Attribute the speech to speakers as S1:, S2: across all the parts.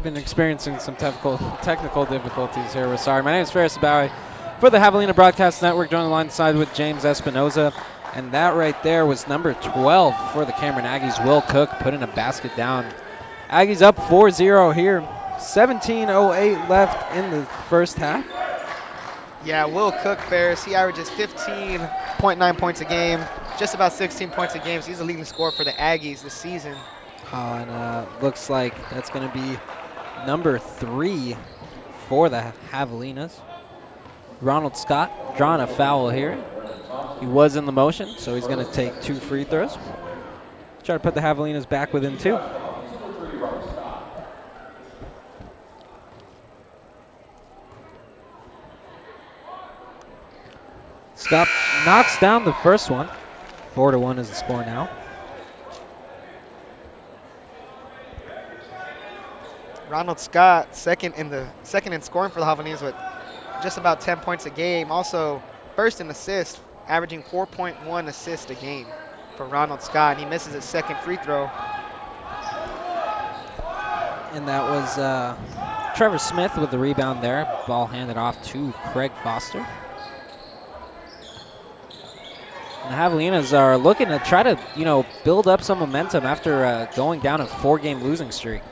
S1: been experiencing some technical difficulties here. We're sorry. My name is Ferris Bowie for the Javelina Broadcast Network. Joining the line side with James Espinoza. And that right there was number 12 for the Cameron Aggies, Will Cook, putting a basket down. Aggies up 4-0 here. 17:08 left in the first half.
S2: Yeah, Will Cook, Ferris, he averages 15.9 points a game, just about 16 points a game. So he's the leading scorer for the Aggies this season.
S1: Oh, and looks like that's going to be number 3 for the Javelinas. Ronald Scott drawing a foul here. He was in the motion, so he's going to take 2 free throws. Try to put the Javelinas back within 2. Scott knocks down the first one. 4-1 is the score now.
S2: Ronald Scott, second in scoring for the Javelinas with just about 10 points a game. Also, first in assists, averaging 4.1 assists a game for Ronald Scott. And he misses his second free throw.
S1: And that was Trevor Smith with the rebound there. Ball handed off to Craig Foster. And the Javelinas are looking to try to, build up some momentum after going down a 4-game losing streak.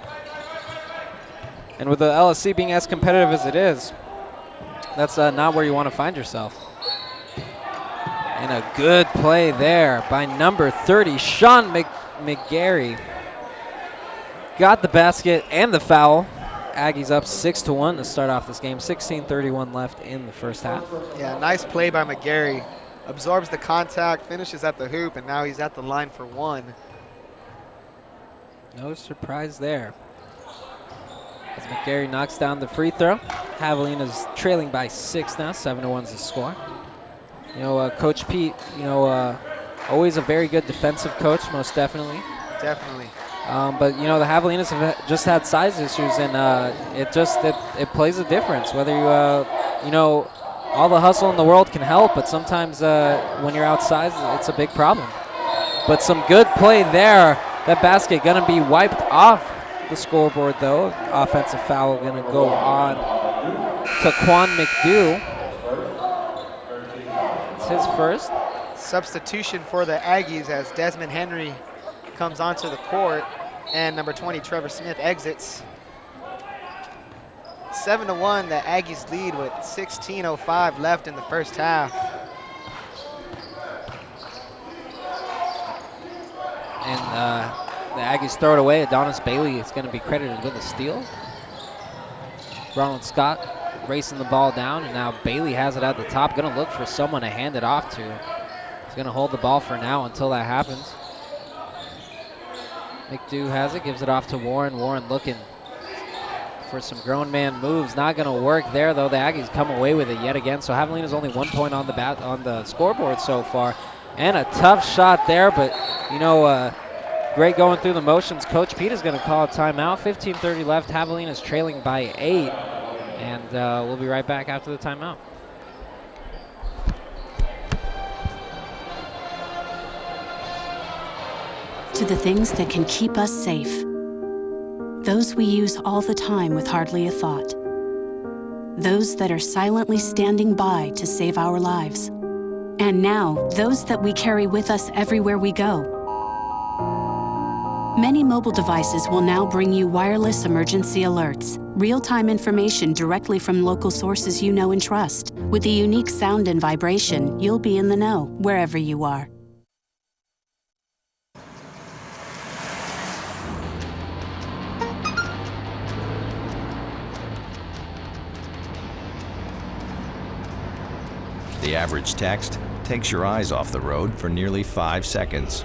S1: And with the LSC being as competitive as it is, that's not where you want to find yourself. And a good play there by number 30, Sean McGarry. Got the basket and the foul. Aggies up 6-1 to start off this game. 16:31 left in the first half.
S2: Yeah, nice play by McGarry. Absorbs the contact, finishes at the hoop, and now he's at the line for 1.
S1: No surprise there. As McGarry knocks down the free throw. Javelinas trailing by 6 now. 7-1 is the score. Coach Pete, always a very good defensive coach, most definitely.
S2: Definitely.
S1: But, the Javelinas have just had size issues, and it plays a difference. Whether you, all the hustle in the world can help, but sometimes when you're outside, it's a big problem. But some good play there. That basket going to be wiped off the scoreboard, though. Offensive foul going to go on to Quan McDew. It's his first.
S2: Substitution for the Aggies as Desmond Henry comes onto the court, and number 20, Trevor Smith, exits. 7-1, the Aggies lead with 16:05 left in the first half.
S1: And the Aggies throw it away. Adonis Bailey is going to be credited with a steal. Ronald Scott racing the ball down, and now Bailey has it at the top. Going to look for someone to hand it off to. He's going to hold the ball for now until that happens. McDew has it, gives it off to Warren. Warren looking for some grown man moves. Not going to work there, though. The Aggies come away with it yet again. So Javelina's only 1 point on the scoreboard so far. And a tough shot there, but, great going through the motions. Coach Pete is going to call a timeout. 15:30 left. Javelinas trailing by 8. And we'll be right back after the timeout.
S3: To the things that can keep us safe. Those we use all the time with hardly a thought. Those that are silently standing by to save our lives. And now, those that we carry with us everywhere we go. Many mobile devices will now bring you wireless emergency alerts, real-time information directly from local sources you know and trust. With the unique sound and vibration, you'll be in the know wherever you are.
S4: The average text takes your eyes off the road for nearly 5 seconds.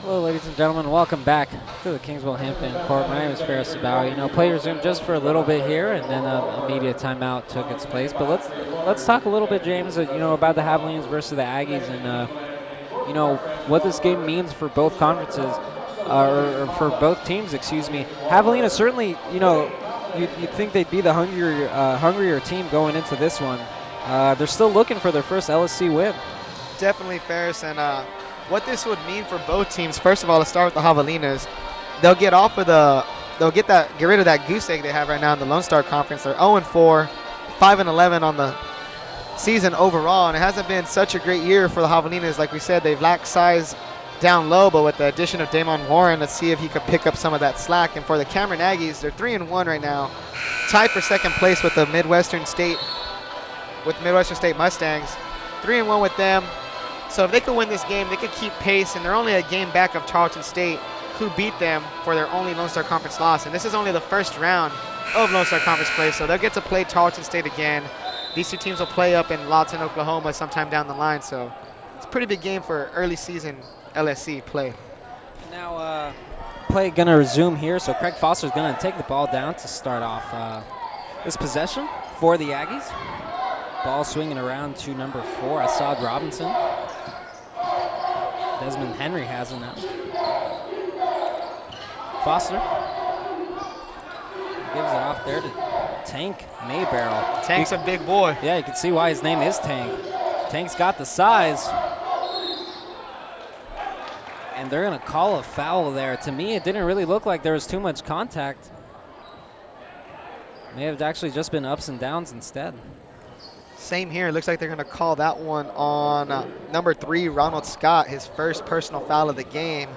S1: Hello, ladies and gentlemen. Welcome back to the Kingsville Hampton Court. My name is Ferris Bowie. Play resumed just for a little bit here, and then a media timeout took its place. But let's talk a little bit, James, about the Javelinas versus the Aggies, and what this game means for both conferences. or for both teams, excuse me. Javelina certainly, you know, you'd think they'd be the hungrier team going into this one. They're still looking for their first LSC win.
S2: Definitely, Ferris, and what this would mean for both teams. First of all, let's start with the Javelinas. They'll get rid of that goose egg they have right now in the Lone Star Conference. They're 0-4, 5-11 on the season overall, and it hasn't been such a great year for the Javelinas. Like we said, they've lacked size down low, but with the addition of Damon Warren, let's see if he could pick up some of that slack. And for the Cameron Aggies, they're 3-1 right now, tied for second place with the Midwestern State Mustangs. 3-1 with them. So if they could win this game, they could keep pace, and they're only a game back of Tarleton State, who beat them for their only Lone Star Conference loss. And this is only the first round of Lone Star Conference play, so they'll get to play Tarleton State again. These two teams will play up in Lawton, Oklahoma sometime down the line, so it's a pretty big game for early season LSC play.
S1: Now play going to resume here, so Craig Foster's going to take the ball down to start off this possession for the Aggies. Ball swinging around to number 4, Assad Robinson. Desmond Henry has it now. Foster gives it off there to Tank Maybarrel.
S2: Tank's a big boy.
S1: Yeah, you can see why his name is Tank. Tank's got the size. And they're going to call a foul there. To me, it didn't really look like there was too much contact. May have actually just been ups and downs instead.
S2: Same here. It looks like they're going to call that one on number 3, Ronald Scott, his first personal foul of the game.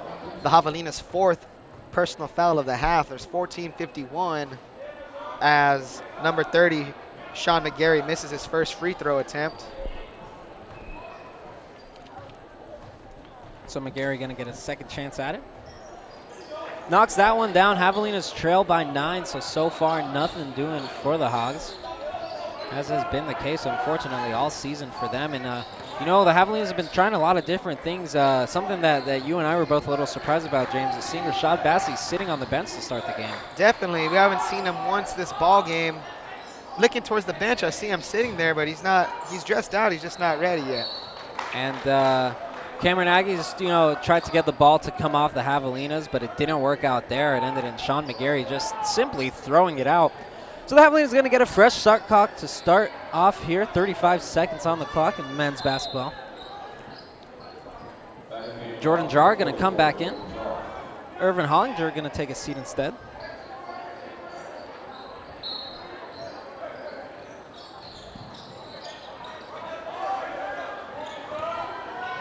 S2: The Javelinas' 4th personal foul of the half. There's 14:51 as number 30, Sean McGarry, misses his first free throw attempt.
S1: So McGarry going to get a second chance at it. Knocks that one down. Javelinas trail by 9, so far nothing doing for the Hogs, as has been the case, unfortunately, all season for them. And, you know, the Javelinas have been trying a lot of different things. Something that you and I were both a little surprised about, James, is seeing Rashad Bassey sitting on the bench to start the game. Definitely.
S2: We haven't seen him once this ball game. Looking towards the bench, I see him sitting there, but he's dressed out. He's just not ready yet.
S1: And Cameron Aggies, you know, tried to get the ball to come off the Javelinas, but it didn't work out there. It ended in Sean McGarry just simply throwing it out. So the Javelinas going to get a fresh shot clock to start off here. 35 seconds on the clock in men's basketball. Jordan Jar going to come back in. Irvin Hollinger going to take a seat instead.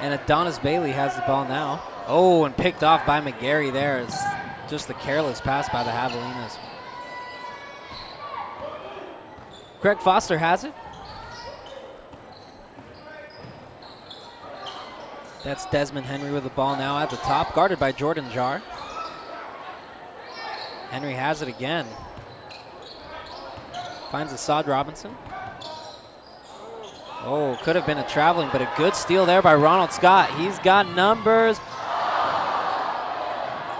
S1: And Adonis Bailey has the ball now. Oh, and picked off by McGarry there. It's just a careless pass by the Javelinas. Craig Foster has it. That's Desmond Henry with the ball now at the top, guarded by Jordan Jar. Henry has it again. Finds Assad Robinson. Oh, could have been a traveling, but a good steal there by Ronald Scott. He's got numbers.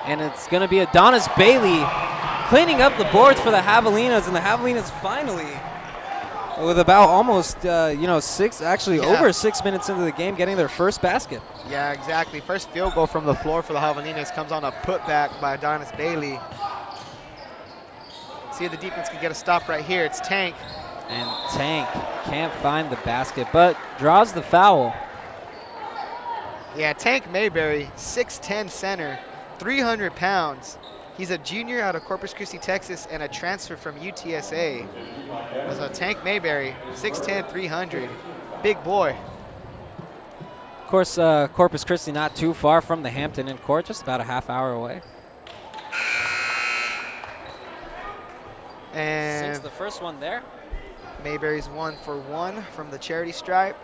S1: And it's going to be Adonis Bailey cleaning up the boards for the Javelinas, and the Javelinas finally, with about almost, over 6 minutes into the game, getting their first basket.
S2: Yeah, exactly. First field goal from the floor for the Javelinas comes on a putback by Adonis Bailey. See if the defense can get a stop right here. It's Tank.
S1: And Tank can't find the basket, but draws the foul.
S2: Yeah, Tank Mayberry, 6'10" center, 300 pounds. He's a junior out of Corpus Christi, Texas, and a transfer from UTSA. So Tank Mayberry, 6'10", 300, big boy.
S1: Of course, Corpus Christi not too far from the Hampton Inn court, just about a half hour away.
S2: And
S1: since the first one there.
S2: Mayberry's 1 for 1 from the charity stripe.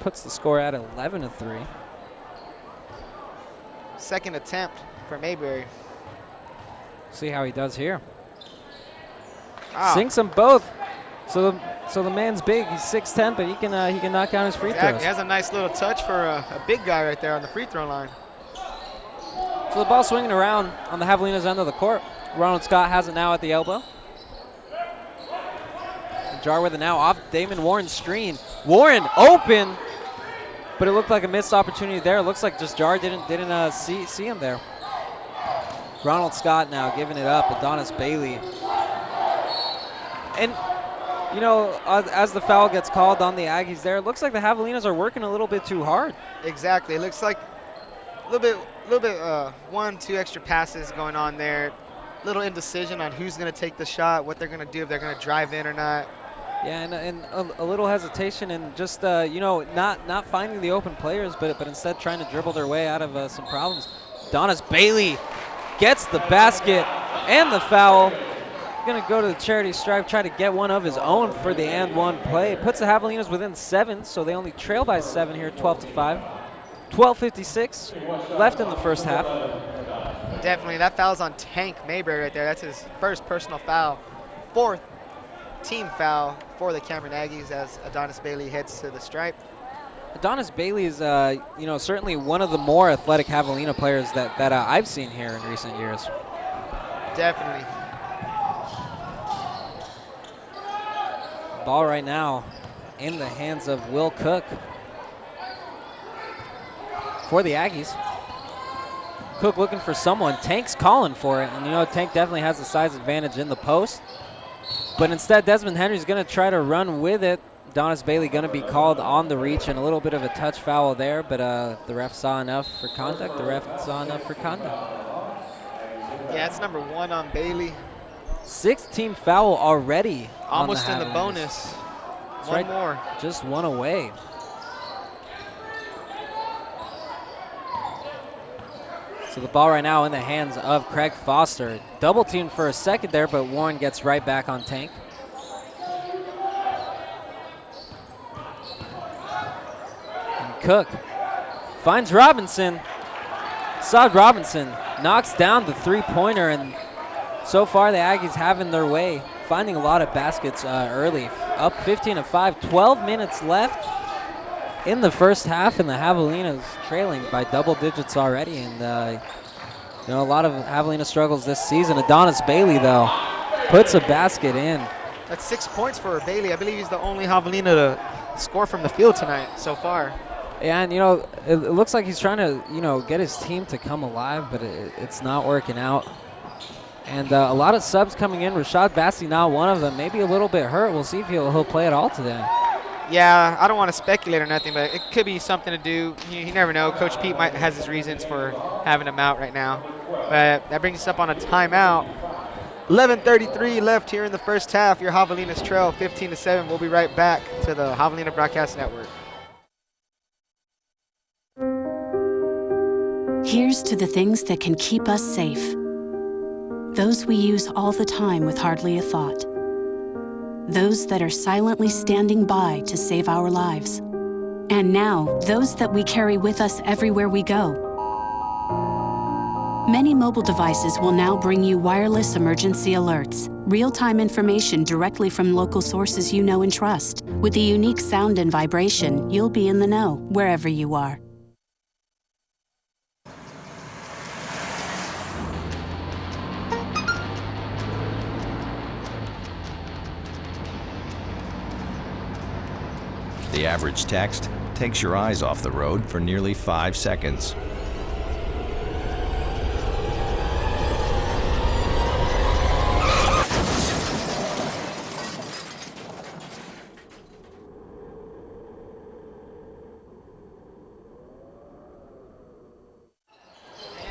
S1: Puts the score at 11-3.
S2: Second attempt for Mayberry.
S1: See how he does here.
S2: Wow.
S1: Sinks them both. So the man's big. He's 6'10", but he can knock down his free throws.
S2: He has a nice little touch for a big guy right there on the free throw line.
S1: So the ball swinging around on the Javelinas end of the court. Ronald Scott has it now at the elbow. Jar with it now off Damon Warren's screen. Warren open, but it looked like a missed opportunity there. It looks like just Jar didn't see him there. Ronald Scott now giving it up. Adonis Bailey. And, you know, as the foul gets called on the Aggies there, it looks like the Javelinas are working a little bit too hard.
S2: Exactly. It looks like a little bit 1-2 extra passes going on there. Little indecision on who's going to take the shot, what they're going to do, if they're going to drive in or not.
S1: Yeah, and a little hesitation and just, you know, not finding the open players, but instead trying to dribble their way out of some problems. Adonis Bailey gets the basket and the foul. Going to go to the charity stripe, try to get one of his own for the and one play. Puts the Javelinas within 7, so they only trail by 7 here, 12-5. 12:56 left in the first half.
S2: Definitely, that foul's on Tank Mayberry right there. That's his first personal foul. 4th team foul for the Cameron Aggies as Adonis Bailey heads to the stripe.
S1: Adonis Bailey is, you know, certainly one of the more athletic Javelina players that I've seen here in recent years.
S2: Definitely.
S1: Ball right now in the hands of Will Cook for the Aggies. Cook looking for someone. Tank's calling for it, and you know Tank definitely has the size advantage in the post. But instead, Desmond Henry's going to try to run with it. Adonis Bailey going to be called on the reach and a little bit of a touch foul there, but the ref saw enough for conduct. The ref saw enough for conduct.
S2: Yeah, it's number 1 on Bailey.
S1: 6th team foul already.
S2: Almost in the bonus. One more.
S1: Just one away. So the ball right now in the hands of Craig Foster. Double teamed for a second there, but Warren gets right back on Tank. And Cook finds Robinson. Saad Robinson knocks down the three-pointer, and so far the Aggies having their way, finding a lot of baskets early. Up 15-5, 12 minutes left in the first half, and the Javelinas trailing by double digits already. And you know, a lot of Javelina struggles this season. Adonis Bailey, though, puts a basket in.
S2: That's 6 points for Bailey. I believe he's the only Javelina to score from the field tonight so far.
S1: Yeah, and you know, it looks like he's trying to, you know, get his team to come alive, but it's not working out. And a lot of subs coming in. Rashad Bassi, not one of them. Maybe a little bit hurt. We'll see if he'll play at all today.
S2: Yeah, I don't want to speculate or nothing, but it could be something to do. You never know. Coach Pete has his reasons for having him out right now. But that brings us up on a timeout. 11:33 left here in the first half. Your Javelinas trail 15-7. We'll be right back to the Javelina Broadcast Network.
S3: Here's to the things that can keep us safe. Those we use all the time with hardly a thought. Those that are silently standing by to save our lives. And now, those that we carry with us everywhere we go. Many mobile devices will now bring you wireless emergency alerts, real-time information directly from local sources you know and trust. With the unique sound and vibration, you'll be in the know wherever you are.
S4: The average text takes your eyes off the road for nearly 5 seconds.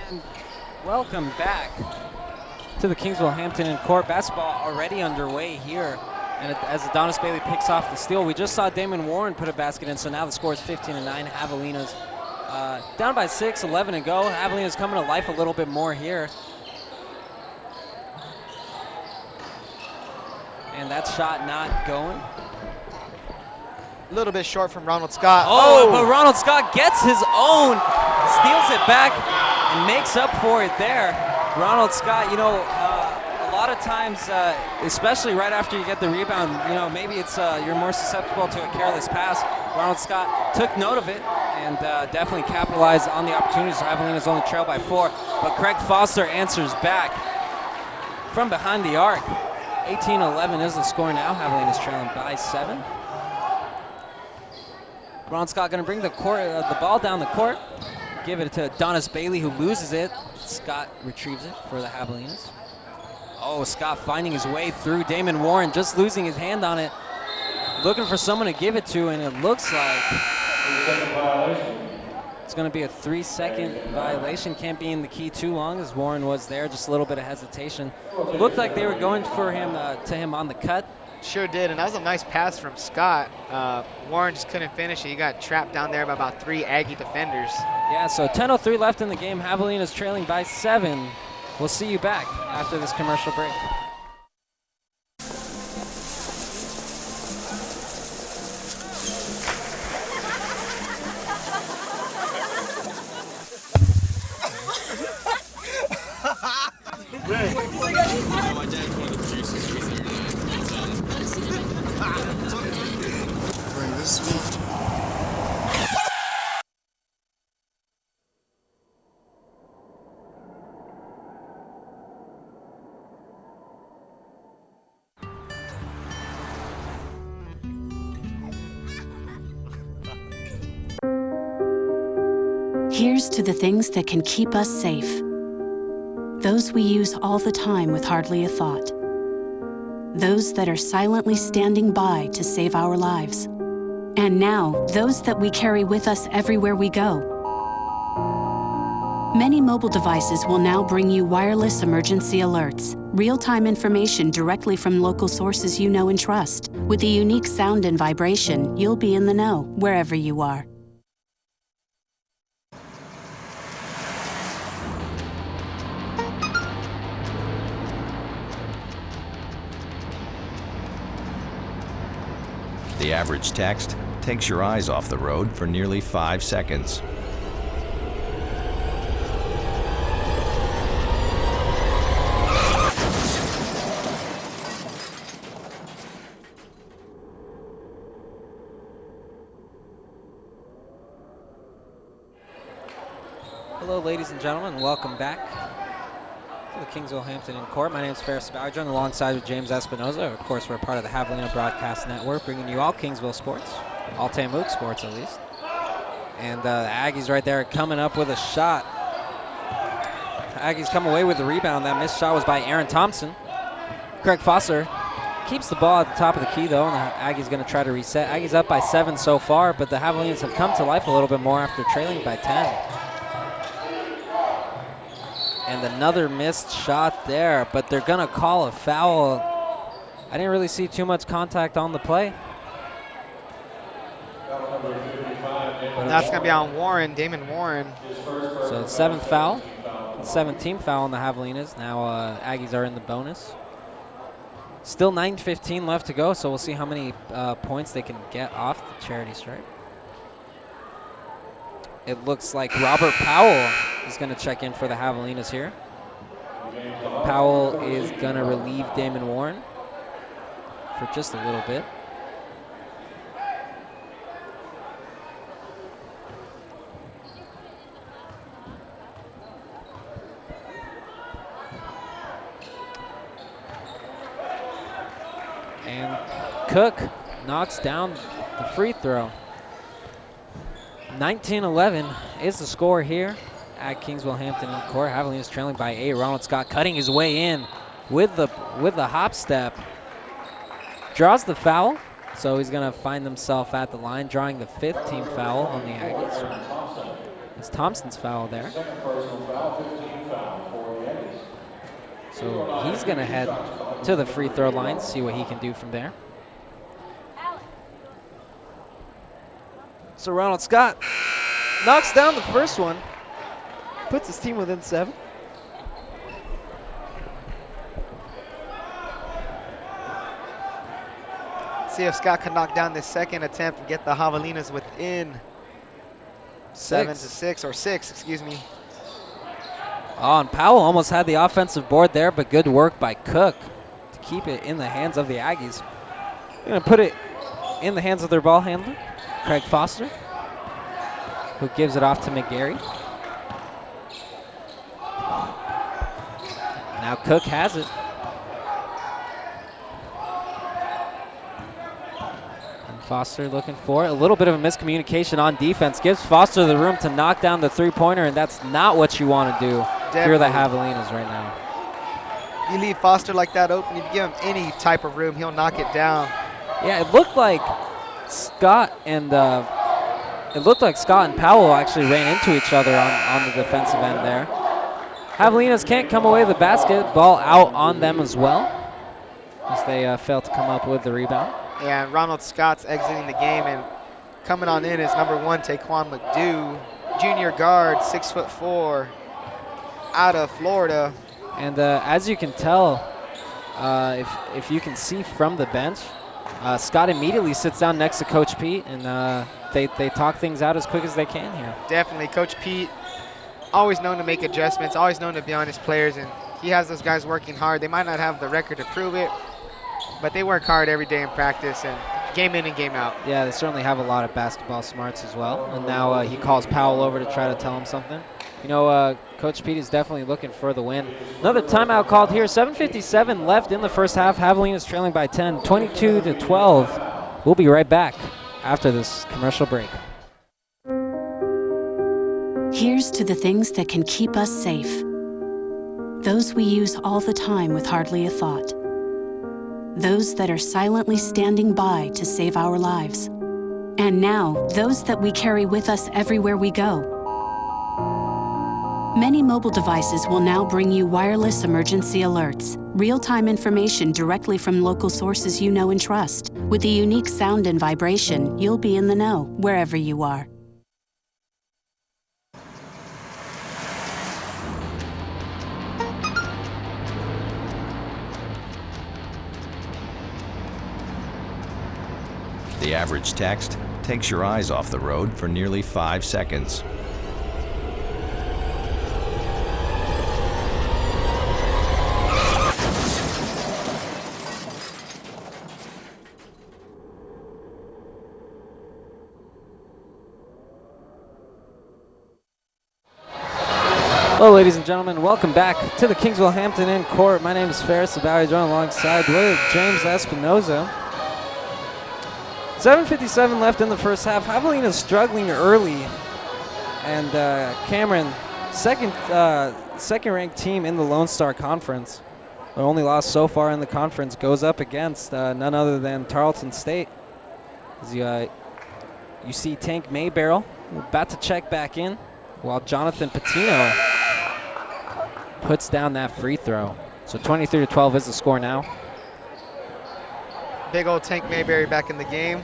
S1: And welcome back to the Kingsville Hampton Court. Basketball already underway here. And as Adonis Bailey picks off the steal, we just saw Damon Warren put a basket in, so now the score is 15-9. Javelinas down by 6, 11 to go. Javelinas coming to life a little bit more here. And that shot not going.
S2: A little bit short from Ronald Scott.
S1: Oh, but Ronald Scott gets his own, steals it back, and makes up for it there. Ronald Scott, you know, a lot of times, especially right after you get the rebound, you know, maybe it's you're more susceptible to a careless pass. Ronald Scott took note of it and definitely capitalized on the opportunities. Javelinas only trail by 4, but Craig Foster answers back from behind the arc. 18-11 is the score now. Javelinas trailing by 7. Ronald Scott going to bring the ball down the court. give it to Adonis Bailey, who loses it. Scott retrieves it for the Javelinas. Oh, Scott finding his way through Damon Warren, just losing his hand on it. Looking for someone to give it to, and it looks like it's going to be a 3-second violation. Can't be in the key too long, as Warren was there. Just a little bit of hesitation. It looked like they were going for him to him on the cut.
S2: Sure did, and that was a nice pass from Scott. Warren just couldn't finish it. He got trapped down there by about 3 Aggie defenders.
S1: Yeah, so 10:03 left in the game. Javelinas trailing by 7. We'll see you back after this commercial break.
S5: Bring this sweet.
S3: Here's to the things that can keep us safe. Those we use all the time with hardly a thought. Those that are silently standing by to save our lives. And now, those that we carry with us everywhere we go. Many mobile devices will now bring you wireless emergency alerts, real-time information directly from local sources you know and trust. With the unique sound and vibration, you'll be in the know wherever you are.
S4: The average text takes your eyes off the road for nearly 5 seconds.
S1: Hello, ladies and gentlemen, welcome back to the Kingsville Hampton Inn Court. My name is Ferris Bowdron, alongside with James Espinoza. Of course, we're part of the Javelina Broadcast Network, bringing you all Kingsville sports, all TAMUK sports at least. And the Aggies right there coming up with a shot. Aggies come away with the rebound. That missed shot was by Aaron Thompson. Craig Foster keeps the ball at the top of the key, though, and the Aggies going to try to reset. Aggies up by 7 so far, but the Javelinas have come to life a little bit more after trailing by 10. And another missed shot there, but they're going to call a foul. I didn't really see too much contact on the play.
S2: That's going to be on Warren, Damon Warren.
S1: So 7th foul, 17th foul on the Javelinas. Now Aggies are in the bonus. Still 9:15 left to go, so we'll see how many points they can get off the charity stripe. It looks like Robert Powell is going to check in for the Javelinas here. Powell is going to relieve Damon Warren for just a little bit. And Cook knocks down the free throw. 19-11 is the score here at Kingsville Hampton Inn Court. Javelinas trailing by 8. Ronald Scott cutting his way in with the hop step. Draws the foul, so he's going to find himself at the line, drawing the 5th team foul on the Aggies. It's Thompson's foul there. So he's going to head to the free throw line, see what he can do from there. So Ronald Scott knocks down the first one, puts his team within 7.
S2: See if Scott can knock down this second attempt and get the Javelinas within 7-6, or 6, excuse me.
S1: Oh, and Powell almost had the offensive board there, but good work by Cook to keep it in the hands of the Aggies. They're going to put it in the hands of their ball handler, Craig Foster, who gives it off to McGarry. Now Cook has it. And Foster looking for it. A little bit of a miscommunication on defense. Gives Foster the room to knock down the three-pointer, and that's not what you want to do if you're the Javelinas right now.
S2: You leave Foster like that open, you give him any type of room, he'll knock it down.
S1: Yeah, it looked like Scott and Powell actually ran into each other on the defensive end there. Javelinas can't come away with the basketball out on them as well, as they failed to come up with the rebound.
S2: Yeah, and Ronald Scott's exiting the game, and coming on in is number 1, Taquan McDew, junior guard, 6'4", out of Florida.
S1: And as you can tell, if you can see from the bench, Scott immediately sits down next to Coach Pete, and they talk things out as quick as they can here.
S2: Definitely. Coach Pete, always known to make adjustments, always known to be on his players, and he has those guys working hard. They might not have the record to prove it, but they work hard every day in practice and game in and game out.
S1: Yeah, they certainly have a lot of basketball smarts as well. And now he calls Powell over to try to tell him something. You know, Coach Pete is definitely looking for the win. Another timeout called here. 7:57 left in the first half. Javelinas trailing by 10, 22-12. We'll be right back after this commercial break.
S3: Here's to the things that can keep us safe. Those we use all the time with hardly a thought. Those that are silently standing by to save our lives. And now, those that we carry with us everywhere we go. Many mobile devices will now bring you wireless emergency alerts, real-time information directly from local sources you know and trust. With the unique sound and vibration, you'll be in the know, wherever you are.
S4: The average text takes your eyes off the road for nearly 5 seconds.
S1: Hello, ladies and gentlemen. Welcome back to the Kingsville Hampton Inn Court. My name is Ferris Sabawi, joined alongside with James Espinoza. 7:57 left in the first half. Javelinas struggling early, and Cameron, second-ranked team in the Lone Star Conference, but only lost so far in the conference, goes up against none other than Tarleton State. As you see Tank Maybarrel about to check back in, while Jonathan Patino puts down that free throw. So 23-12 is the score now.
S2: Big old Tank Mayberry back in the game.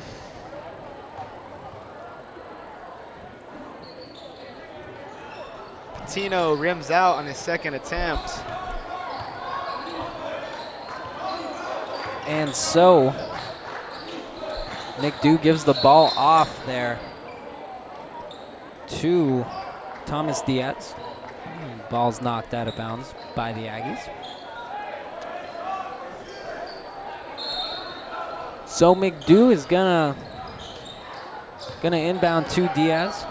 S2: Patino rims out on his second attempt.
S1: And so McDew gives the ball off there to Thomas Diaz. Ball's knocked out of bounds by the Aggies. So McDew is gonna inbound to Diaz.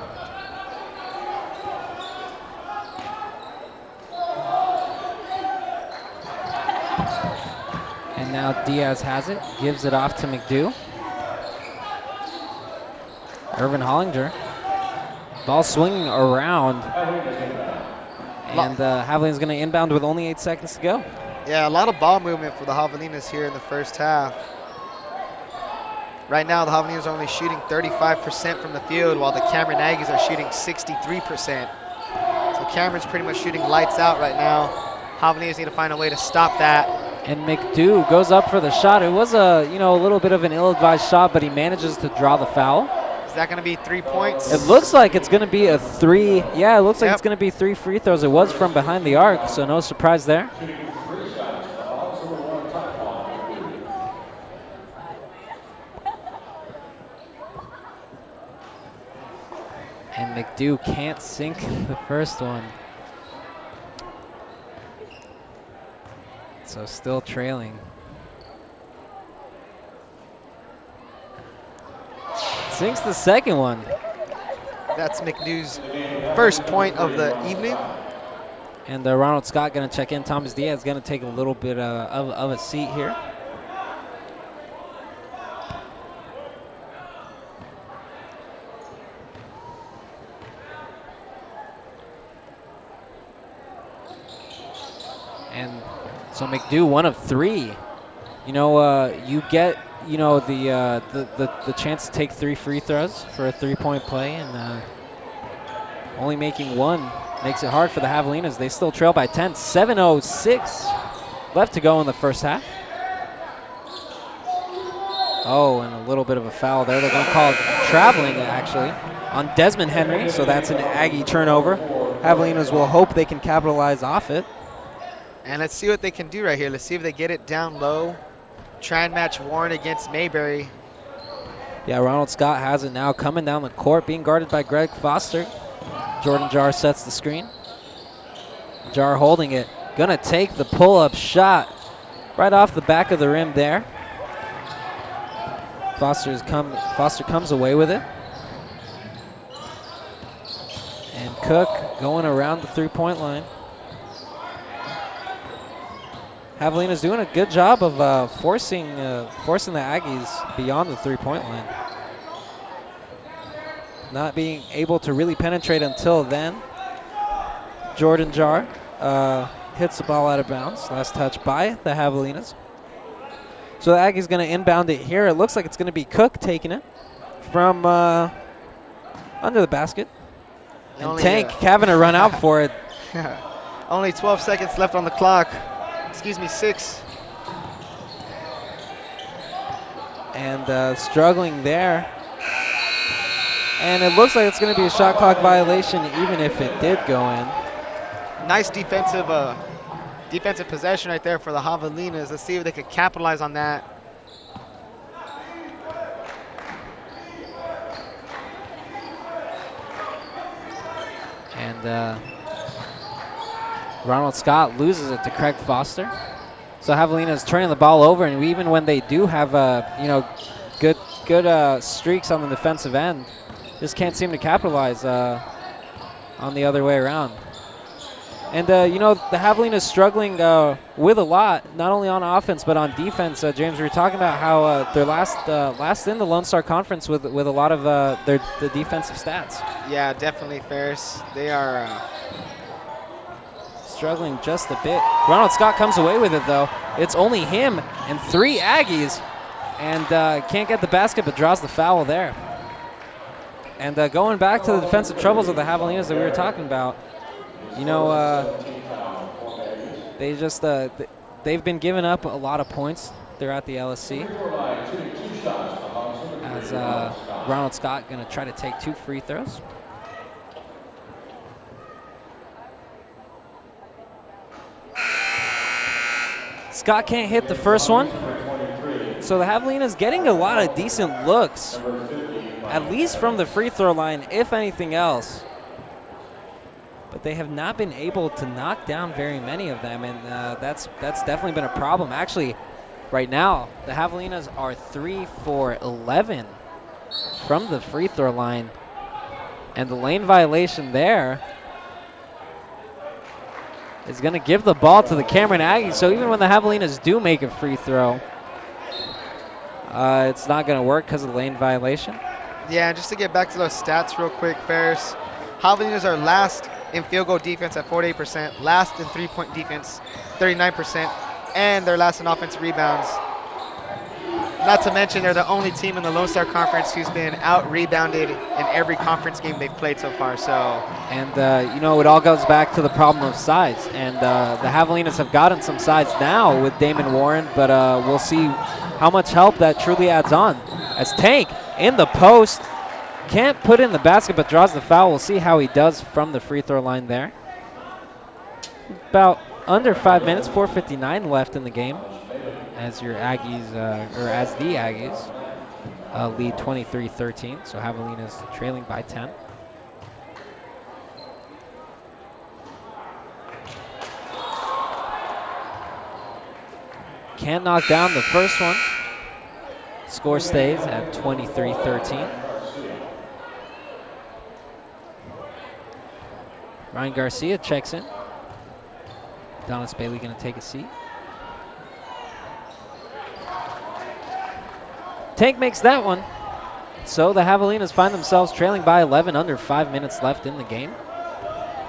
S1: And now Diaz has it, gives it off to McDew. Irvin Hollinger. Ball swinging around. And Javelinas going to inbound with only 8 seconds to go.
S2: Yeah, a lot of ball movement for the Javelinas here in the first half. Right now, the Javelinas are only shooting 35% from the field, while the Cameron Aggies are shooting 63%. So Cameron's pretty much shooting lights out right now. Javelinas need to find a way to stop that.
S1: And McDew goes up for the shot. It was a little bit of an ill-advised shot, but he manages to draw the foul.
S2: Is that going to be 3 points?
S1: It looks like it's going to be a 3. Yeah, it looks like it's going to be 3 free throws. It was from behind the arc, so no surprise there. And McDew can't sink the first one. So still trailing. Sinks the second one.
S2: That's McDew's first point of the evening.
S1: And Ronald Scott going to check in. Thomas Diaz going to take a little bit of a seat here. So McDo, 1 of 3. You know, you get, you know, the chance to take 3 free throws for a 3-point play, and only making 1 makes it hard for the Javelinas. They still trail by 10. 7:06 left to go in the first half. Oh, and a little bit of a foul there. They're going to call it traveling, actually, on Desmond Henry. So that's an Aggie turnover. Javelinas will hope they can capitalize off it.
S2: And let's see what they can do right here. Let's see if they get it down low. Try and match Warren against Mayberry.
S1: Yeah, Ronald Scott has it now, coming down the court, being guarded by Greg Foster. Jordan Jar sets the screen. Jar holding it. Gonna take the pull-up shot right off the back of the rim there. Foster comes away with it. And Cook going around the 3-point line. Javelinas doing a good job of forcing the Aggies beyond the 3-point line. Not being able to really penetrate until then. Jordan Jar hits the ball out of bounds. Last touch by the Javelinas. So the Aggies going to inbound it here. It looks like it's going to be Cook taking it from under the basket. And Tank having to run out for it.
S2: Only 12 seconds left on the clock. Excuse me, 6.
S1: And struggling there. And it looks like it's going to be a shot clock violation even if it did go in.
S2: Nice defensive possession right there for the Javelinas. Let's see if they could capitalize on that.
S1: And Ronald Scott loses it to Craig Foster. So Javelinas turning the ball over, and even when they do have good streaks on the defensive end, just can't seem to capitalize on the other way around. And, you know, the Javelinas struggling with a lot, not only on offense but on defense. James, we were talking about how they're last in the Lone Star Conference with a lot of the defensive stats.
S2: Yeah, definitely, Ferris. They are
S1: struggling just a bit. Ronald Scott comes away with it, though. It's only him and 3 Aggies, and can't get the basket but draws the foul there. And going back to the defensive troubles of the Javelinas that we were talking about, you know, they just they've been giving up a lot of points throughout the LSC. As Ronald Scott going to try to take 2 free throws. Scott can't hit the first one. So the Javelinas getting a lot of decent looks, at least from the free throw line, if anything else. But they have not been able to knock down very many of them, and that's definitely been a problem. Actually, right now, the Javelinas are 3 for 11 from the free throw line, and the lane violation there is going to give the ball to the Cameron Aggies. So even when the Javelinas do make a free throw, it's not going to work because of the lane violation.
S2: Yeah, just to get back to those stats real quick, Ferris. Javelinas are last in field goal defense at 48%, last in 3-point defense, 39%, and they're last in offensive rebounds. Not to mention they're the only team in the Lone Star Conference who's been out-rebounded in every conference game they've played so far.
S1: And, you know, it all goes back to the problem of size. And the Javelinas have gotten some size now with Damon Warren, but we'll see how much help that truly adds on. As Tank in the post, can't put in the basket but draws the foul. We'll see how he does from the free throw line there. About under 5 minutes, 4:59 left in the game, as your Aggies, or as the Aggies, lead 23-13. So Javelinas trailing by 10. Can't knock down the first one. Score stays at 23-13. Ryan Garcia checks in. Donis Bailey going to take a seat. Tank makes that one. So the Javelinas find themselves trailing by 11, under 5 minutes left in the game.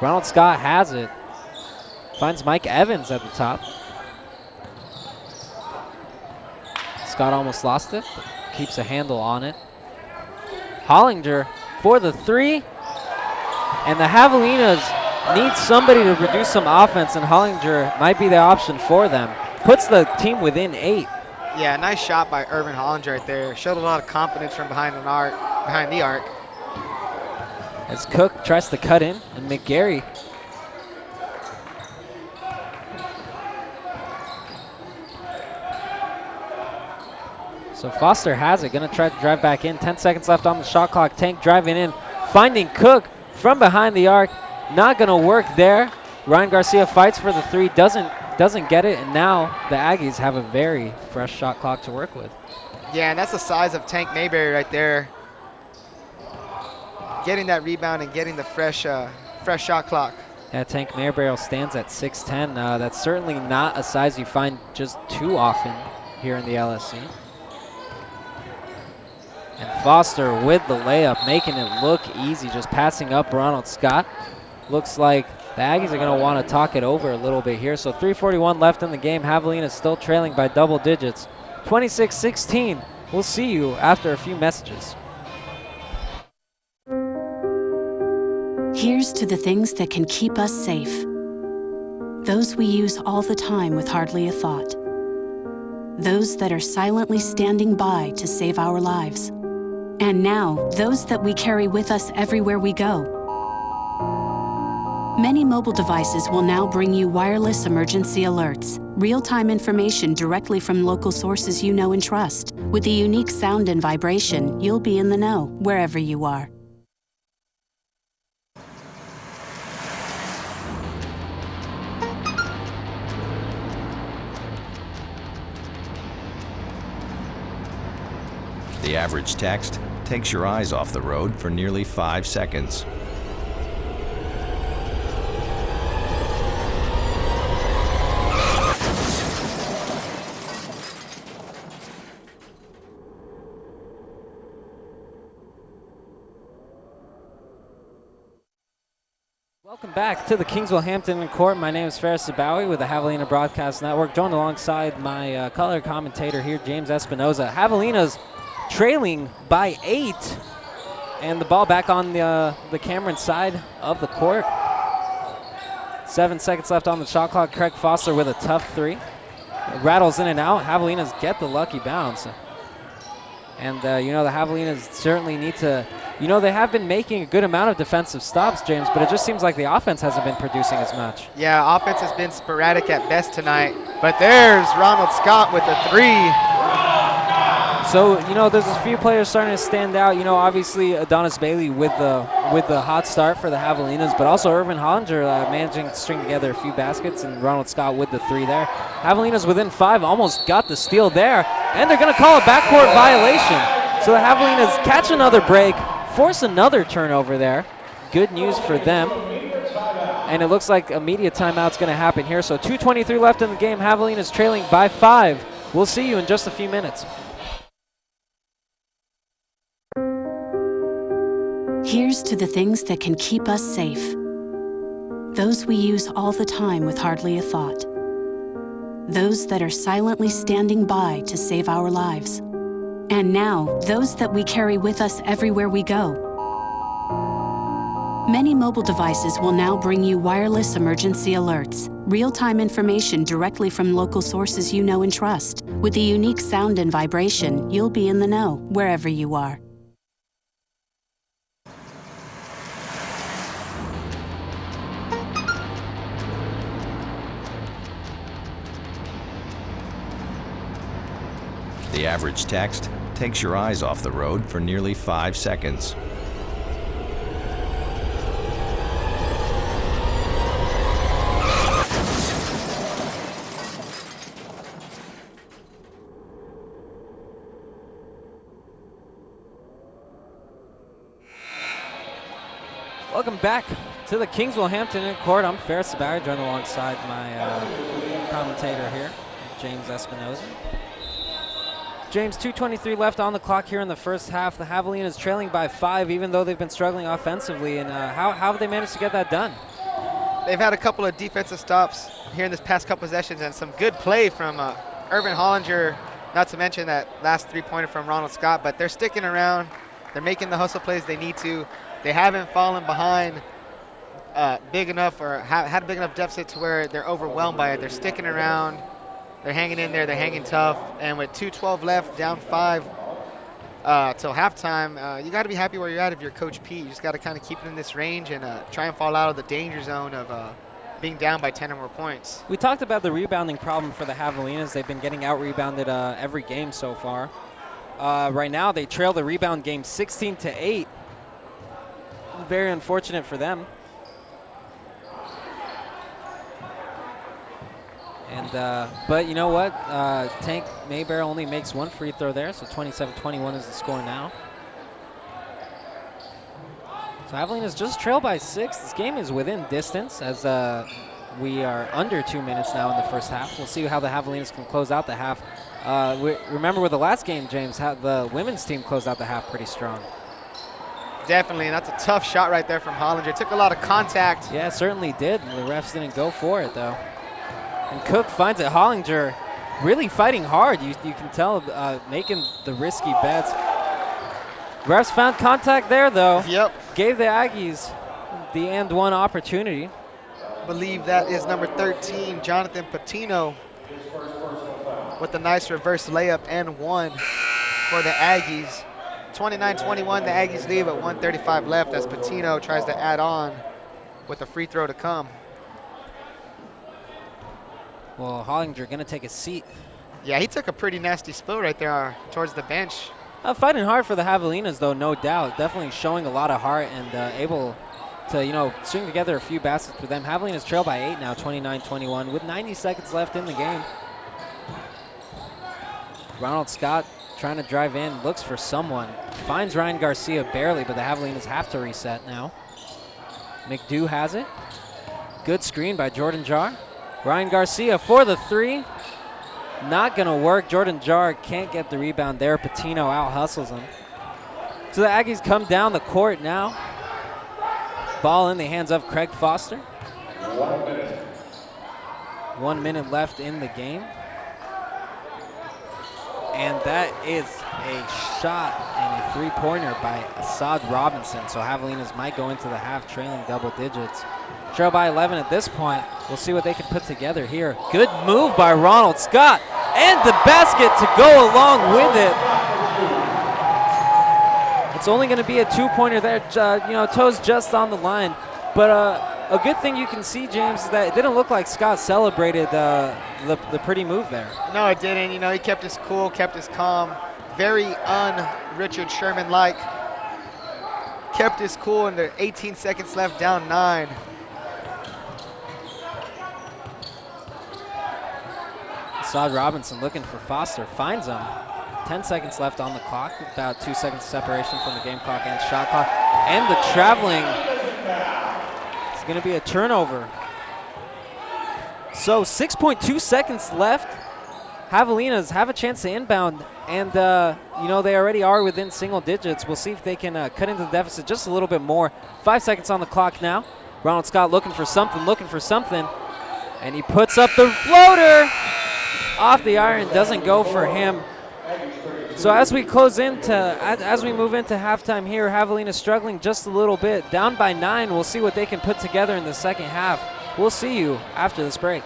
S1: Ronald Scott has it. Finds Mike Evans at the top. Scott almost lost it, but keeps a handle on it. Hollinger for the three. And the Javelinas need somebody to produce some offense, and Hollinger might be the option for them. Puts the team within 8.
S2: Yeah, nice shot by Irvin Hollinger right there. Showed a lot of confidence from behind the arc.
S1: As Cook tries to cut in, and McGarry so Foster has it, gonna try to drive back in. 10 seconds left on the shot clock. Tank driving in, finding Cook from behind the arc. Not gonna work there. Ryan Garcia fights for the three, doesn't get it, and now the Aggies have a very fresh shot clock to work with.
S2: Yeah, and that's the size of Tank Mayberry right there. Getting that rebound and getting the fresh shot clock.
S1: Yeah, Tank Mayberry stands at 6'10". That's certainly not a size you find just too often here in the LSC. And Foster with the layup, making it look easy, just passing up Ronald Scott. Looks like the Aggies are going to want to talk it over a little bit here. So 3:41 left in the game. Javelinas still trailing by double digits. 26-16. We'll see you after a few messages.
S3: Here's to the things that can keep us safe. Those we use all the time with hardly a thought. Those that are silently standing by to save our lives. And now, those that we carry with us everywhere we go. Many mobile devices will now bring you wireless emergency alerts, real-time information directly from local sources you know and trust. With the unique sound and vibration, you'll be in the know wherever you are.
S4: The average text takes your eyes off the road for nearly 5 seconds.
S1: Welcome back to the Kingsville Hampton Court. My name is Ferris Sabawi with the Javelina Broadcast Network, joined alongside my color commentator here, James Espinoza. Javelinas trailing by 8, and the ball back on the Cameron side of the court. 7 seconds left on the shot clock. Craig Foster with a tough three. It rattles in and out. Javelinas get the lucky bounce. And, the Javelinas certainly need to, they have been making a good amount of defensive stops, James, but it just seems like the offense hasn't been producing as much.
S2: Yeah, offense has been sporadic at best tonight. But there's Ronald Scott with a three.
S1: So, there's a few players starting to stand out. Obviously Adonis Bailey with the hot start for the Javelinas, but also Irvin Hollinger managing to string together a few baskets, and Ronald Scott with the three there. Javelinas within 5, almost got the steal there, and they're going to call a backcourt violation. So the Javelinas catch another break, force another turnover there. Good news for them. And it looks like a media timeout's going to happen here. So 2:23 left in the game. Javelinas trailing by 5. We'll see you in just a few minutes.
S3: Here's to the things that can keep us safe. Those we use all the time with hardly a thought. Those that are silently standing by to save our lives. And now, those that we carry with us everywhere we go. Many mobile devices will now bring you wireless emergency alerts, real-time information directly from local sources you know and trust. With the unique sound and vibration, you'll be in the know wherever you are.
S4: The average text takes your eyes off the road for nearly 5 seconds.
S1: Welcome back to the Kingsville Hampton Court. I'm Ferris Sabawi, joined alongside my commentator here, James Espinoza. James, 2:23 left on the clock here in the first half. The Javelinas trailing by 5, even though they've been struggling offensively. And how have they managed to get that done?
S2: They've had a couple of defensive stops here in this past couple possessions, and some good play from Irvin Hollinger Not to mention that last three-pointer from Ronald Scott, but they're sticking around. They're making the hustle plays they need to. They haven't fallen behind big enough or had a big enough deficit to where they're overwhelmed by it. They're sticking around. They're hanging in there. They're hanging tough. And with 2:12 left, down 5 till halftime, you got to be happy where you're at if you're Coach P. You just got to kind of keep it in this range and try and fall out of the danger zone of being down by 10 or more points.
S1: We talked about the rebounding problem for the Javelinas. They've been getting out-rebounded every game so far. Right now, they trail the rebound game 16-8. Very unfortunate for them. And but you know what? Tank Mayberry only makes one free throw there, so 27-21 is the score now. So Javelinas just trail by 6. This game is within distance as we are under 2 minutes now in the first half. We'll see how the Javelinas can close out the half. Remember with the last game, James, how the women's team closed out the half pretty strong.
S2: Definitely, and that's a tough shot right there from Hollinger. It took a lot of contact.
S1: Yeah, it certainly did. The refs didn't go for it, though. And Cook finds it. Hollinger really fighting hard. You can tell making the risky bets. Refs found contact there, though.
S2: Yep.
S1: Gave the Aggies the and one opportunity.
S2: I believe that is number 13, Jonathan Patino, with a nice reverse layup and one for the Aggies. 29-21, the Aggies leave at 1:35 left as Patino tries to add on with a free throw to come.
S1: Well, Hollinger going to take a seat.
S2: Yeah, he took a pretty nasty spill right there towards the bench.
S1: Fighting hard for the Javelinas, though, no doubt. Definitely showing a lot of heart and able to, string together a few baskets for them. Javelinas trail by 8 now, 29-21, with 90 seconds left in the game. Ronald Scott trying to drive in, looks for someone. Finds Ryan Garcia barely, but the Javelinas have to reset now. McDew has it. Good screen by Jordan Jar. Ryan Garcia for the 3. Not going to work. Jordan Jar can't get the rebound there. Patino out-hustles him. So the Aggies come down the court now. Ball in the hands of Craig Foster. 1 minute left in the game. And that is a shot and a three-pointer by Assad Robinson. So Javelinas might go into the half trailing double digits. Trail by 11 at this point. We'll see what they can put together here. Good move by Ronald Scott. And the basket to go along with it. It's only going to be a two-pointer there. Toes just on the line. But a good thing you can see, James, is that it didn't look like Scott celebrated the pretty move there.
S2: No, it didn't. He kept his cool, kept his calm. Very un-Richard Sherman-like. Kept his cool, and there 18 seconds left, down 9.
S1: Assad Robinson looking for Foster, finds him. 10 seconds left on the clock, about 2 seconds separation from the game clock and shot clock. And the traveling is going to be a turnover. So 6.2 seconds left. Javelinas have a chance to inbound, and they already are within single digits. We'll see if they can cut into the deficit just a little bit more. 5 seconds on the clock now. Ronald Scott looking for something, and he puts up the floater. Off the iron, doesn't go for him. So as we move into halftime here, Javelinas struggling just a little bit. Down by 9, we'll see what they can put together in the second half. We'll see you after this break.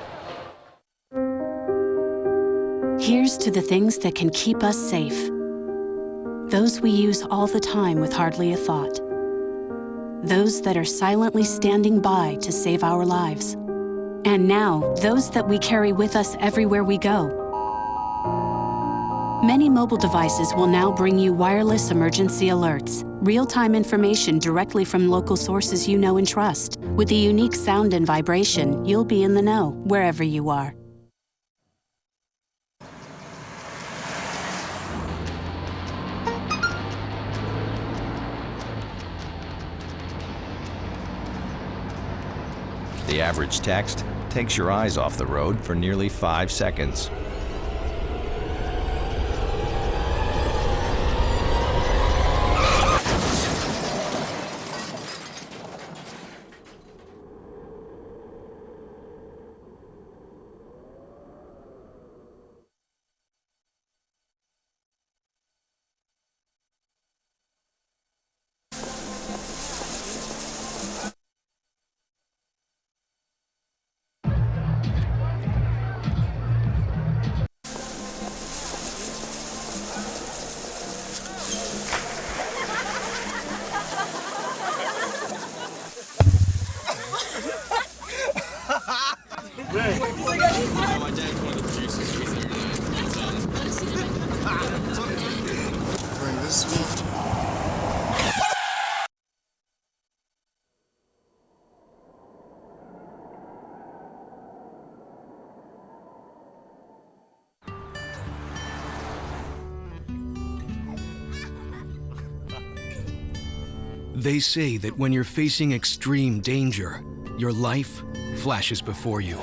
S3: Here's to the things that can keep us safe. Those we use all the time with hardly a thought. Those that are silently standing by to save our lives. And now, those that we carry with us everywhere we go. Many mobile devices will now bring you wireless emergency alerts, real-time information directly from local sources you know and trust. With the unique sound and vibration, you'll be in the know, wherever you are.
S4: The average text takes your eyes off the road for nearly 5 seconds.
S5: Bring this sweet.
S6: They say that when you're facing extreme danger, your life flashes before you.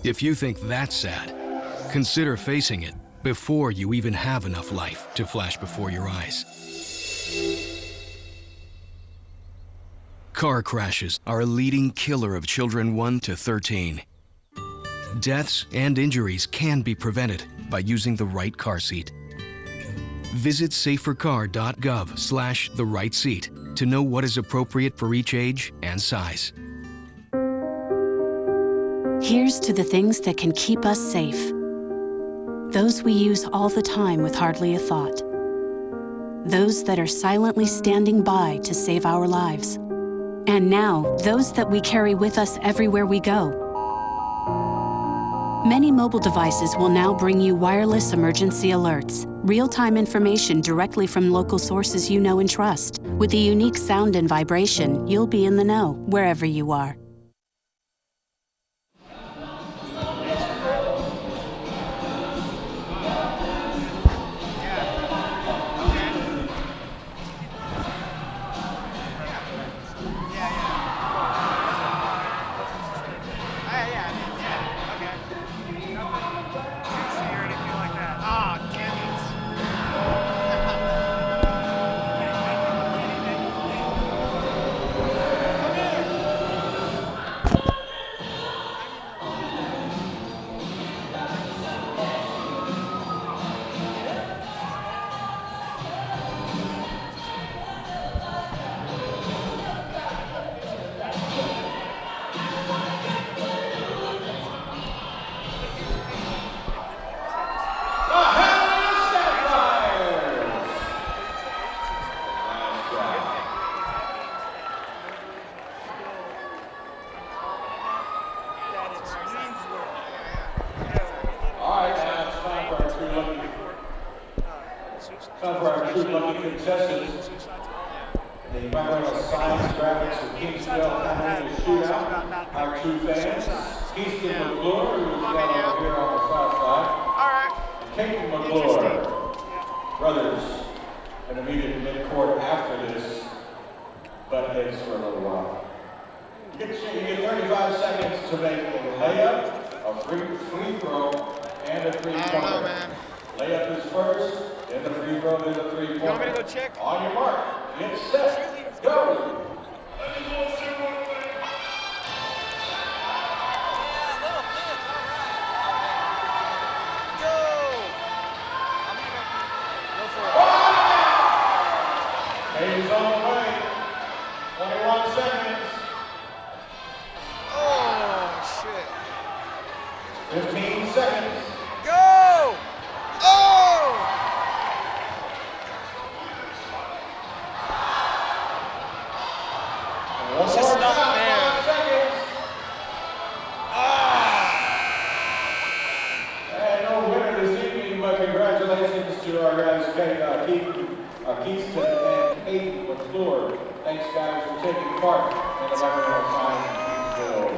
S6: If you think that's sad, consider facing it before you even have enough life to flash before your eyes. Car crashes are a leading killer of children 1 to 13. Deaths and injuries can be prevented by using the right car seat. Visit safercar.gov/the-right-seat to know what is appropriate for each age and size.
S3: Here's to the things that can keep us safe. Those we use all the time with hardly a thought. Those that are silently standing by to save our lives. And now, those that we carry with us everywhere we go. Many mobile devices will now bring you wireless emergency alerts, real-time information directly from local sources you know and trust. With the unique sound and vibration, you'll be in the know wherever you are.
S7: Time for our two lucky contestants. The environmental science graphics of Kingsville County Shootout. Our two fans, Keiston McClure, who's down over here on the south side. All right. Kate McClure, brothers, and immediate midcourt after this, butt heads for a little while. You get 35 seconds to make a layup, a free throw, and a three-pointer. Layup is first, then the free throw, then the three-pointer. You want me to go check? On your mark, get set, go! He's on the way. 21 seconds.
S2: Oh, shit.
S7: 15 seconds.
S2: Go! Oh!
S7: One
S2: It's just
S7: more
S2: not
S7: shot,
S2: there.
S7: 5 seconds. And no winner this evening, but congratulations to our guys, Keiston and Kate McClure. Thanks, guys, for taking part in the environmental science Kingsville.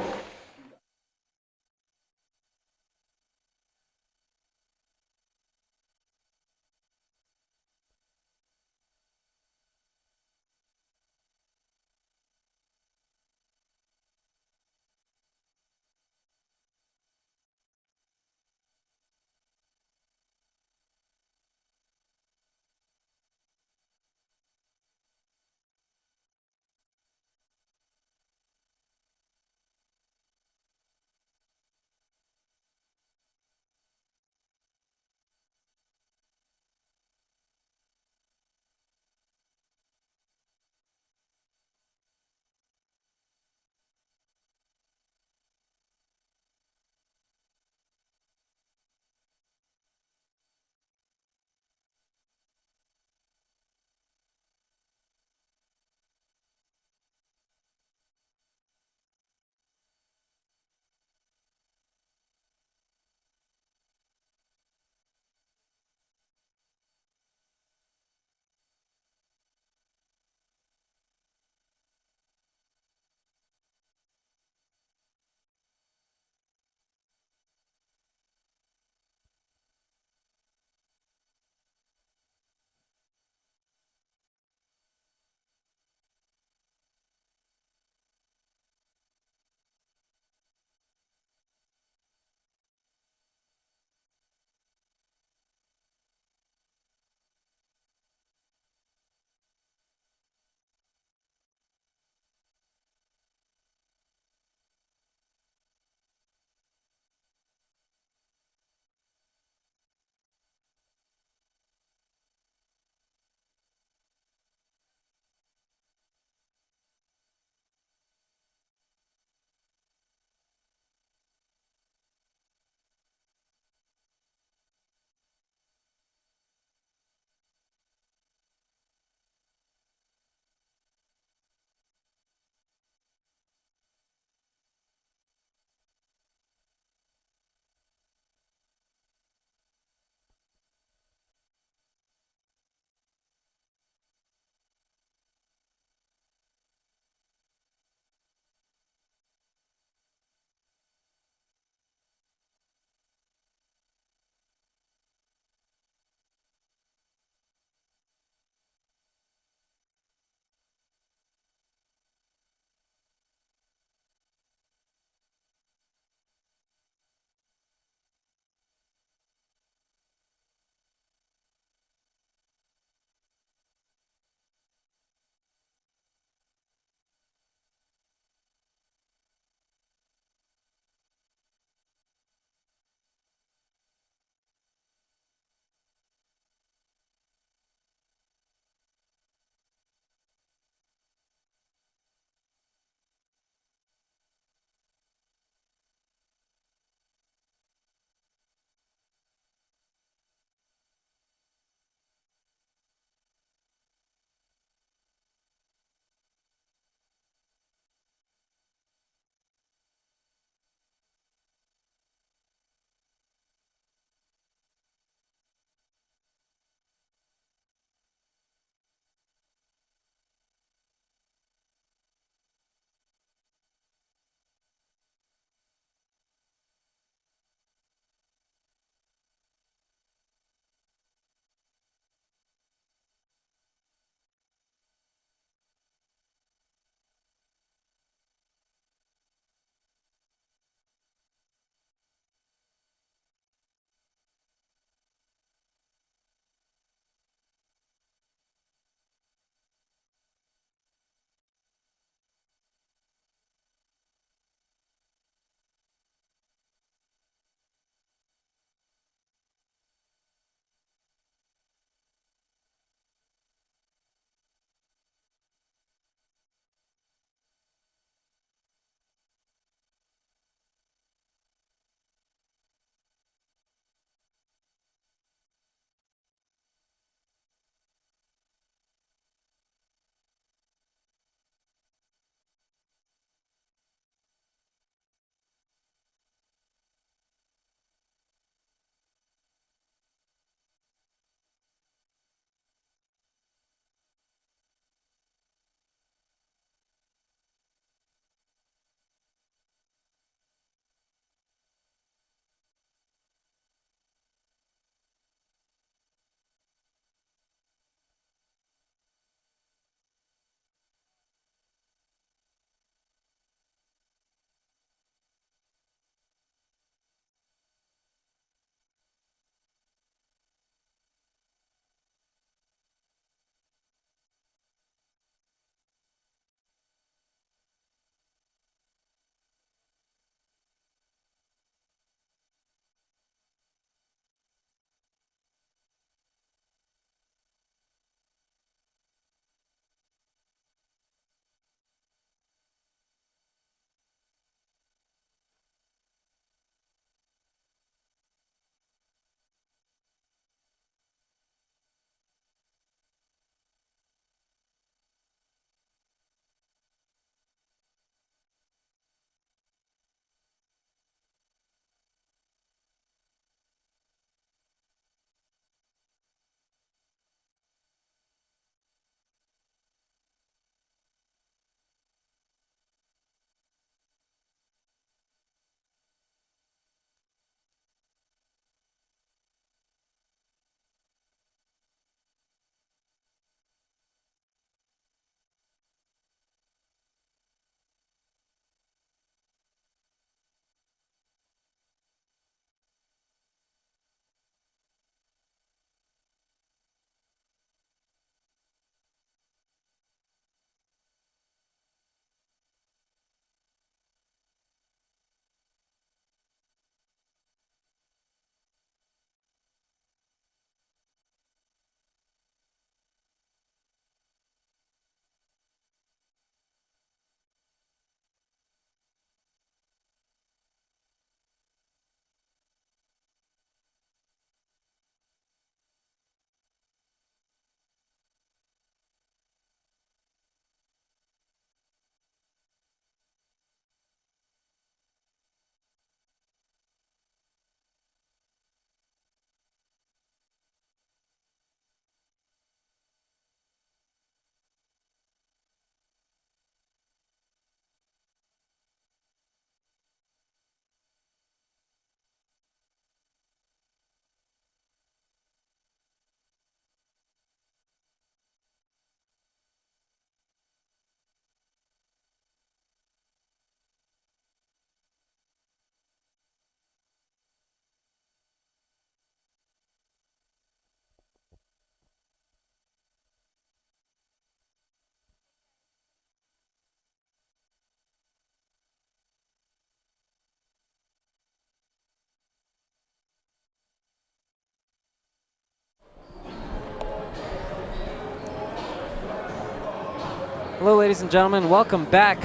S1: Hello, ladies and gentlemen. Welcome back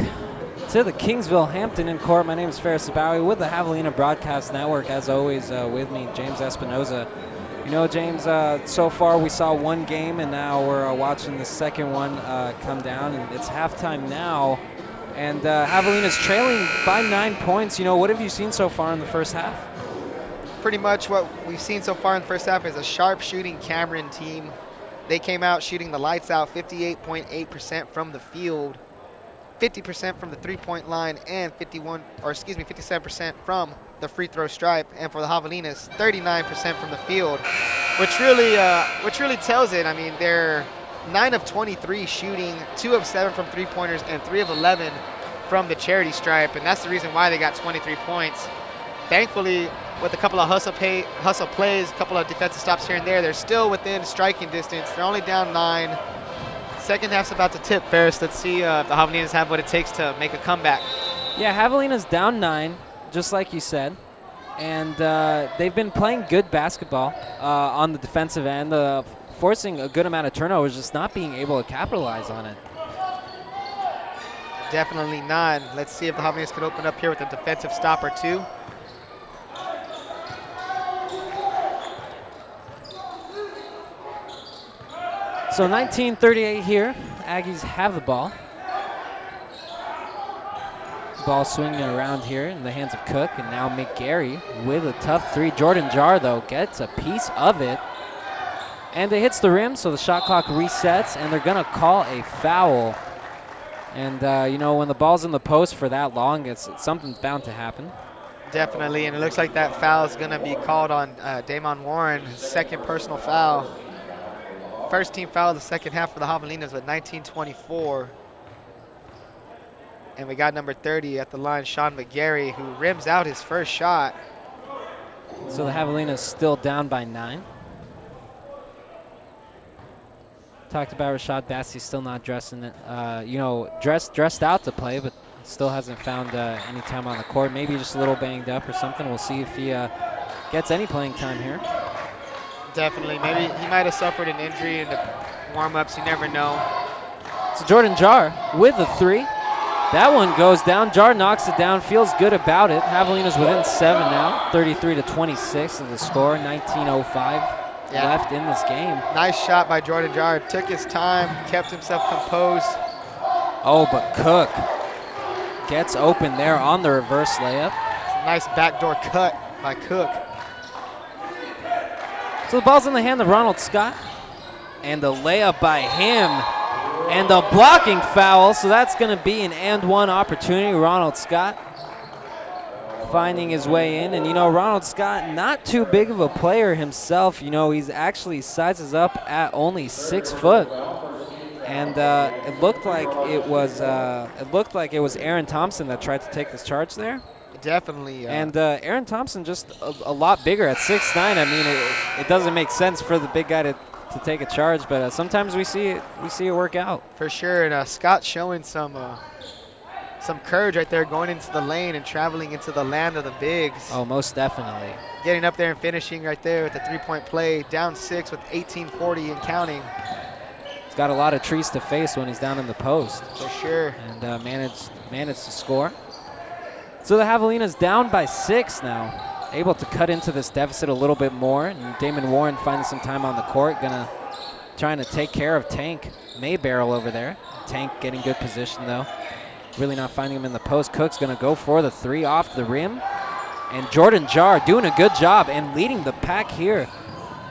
S1: to the Kingsville Hampton Inn Court. My name is Ferris Sabawi with the Javelina Broadcast Network. As always, with me, James Espinoza. You know, James, so far we saw one game, and now we're watching the second one come down, and it's halftime now. And Javelina's trailing by 9 points. You know, what have you seen so far in the first half?
S2: Pretty much what we've seen so far in the first half is a sharp shooting Cameron team. They came out shooting the lights out, 58.8% from the field, 50% from the three-point line, and 57% from the free throw stripe. And for the Javelinas, 39% from the field, which really tells it. I mean, they're 9 of 23 shooting, 2 of 7 from three-pointers, and 3 of 11 from the charity stripe, and that's the reason why they got 23 points. Thankfully, with a couple of hustle plays, a couple of defensive stops here and there, they're still within striking distance. They're only down 9. Second half's about to tip, Ferris. Let's see if the Javelinas have what it takes to make a comeback.
S1: Yeah, Javelina's down 9, just like you said. And they've been playing good basketball on the defensive end, forcing a good amount of turnovers, just not being able to capitalize on it.
S2: Definitely not. Let's see if the Javelinas can open up here with a defensive stop or two.
S1: So 19:38 here. Aggies have the ball. Ball swinging around here in the hands of Cook, and now McGarry with a tough three. Jordan Jar, though, gets a piece of it. And it hits the rim, so the shot clock resets, and they're going to call a foul. And, you know, when the ball's in the post for that long, something's bound to happen.
S2: Definitely, and it looks like that foul is going to be called on Damon Warren, his second personal foul. First team foul of the second half for the Javelinas with 19:24. And we got number 30 at the line, Sean McGarry, who rims out his first shot.
S1: So the Javelinas still down by 9. Talked about Rashad Bassey still not dressing it. You know, dressed out to play, but still hasn't found any time on the court. Maybe just a little banged up or something. We'll see if he gets any playing time here.
S2: Definitely. Maybe he might have suffered an injury in the warm-ups. You never know.
S1: So Jordan Jar with a three. That one goes down. Jar knocks it down, feels good about it. Javelinas within 7 now, 33-26 is the score, 19:05 left in this game.
S2: Nice shot by Jordan Jar. Took his time, kept himself composed.
S1: Oh, but Cook gets open there on the reverse layup.
S2: Nice backdoor cut by Cook.
S1: So the ball's in the hand of Ronald Scott. And the layup by him. And the blocking foul, so that's going to be an and-one opportunity. Ronald Scott finding his way in. And, you know, Ronald Scott, not too big of a player himself. You know, he's actually sizes up at only 6 foot. And it looked like it was Aaron Thompson that tried to take this charge there.
S2: Definitely.
S1: And Aaron Thompson just a lot bigger at 6'9". I mean, it doesn't make sense for the big guy to take a charge, but sometimes we see it work out.
S2: For sure, and Scott showing some courage right there, going into the lane and traveling into the land of the bigs.
S1: Oh, most definitely.
S2: Getting up there and finishing right there with a three-point play, down 6 with 18:40 and counting.
S1: He's got a lot of trees to face when he's down in the post.
S2: For sure.
S1: And managed to score. So the Javelinas down by 6 now. Able to cut into this deficit a little bit more, and Damon Warren finding some time on the court, trying to take care of Tank Maybarrel over there. Tank getting good position though, really not finding him in the post. Cook's gonna go for the three off the rim, and Jordan Jar doing a good job and leading the pack here.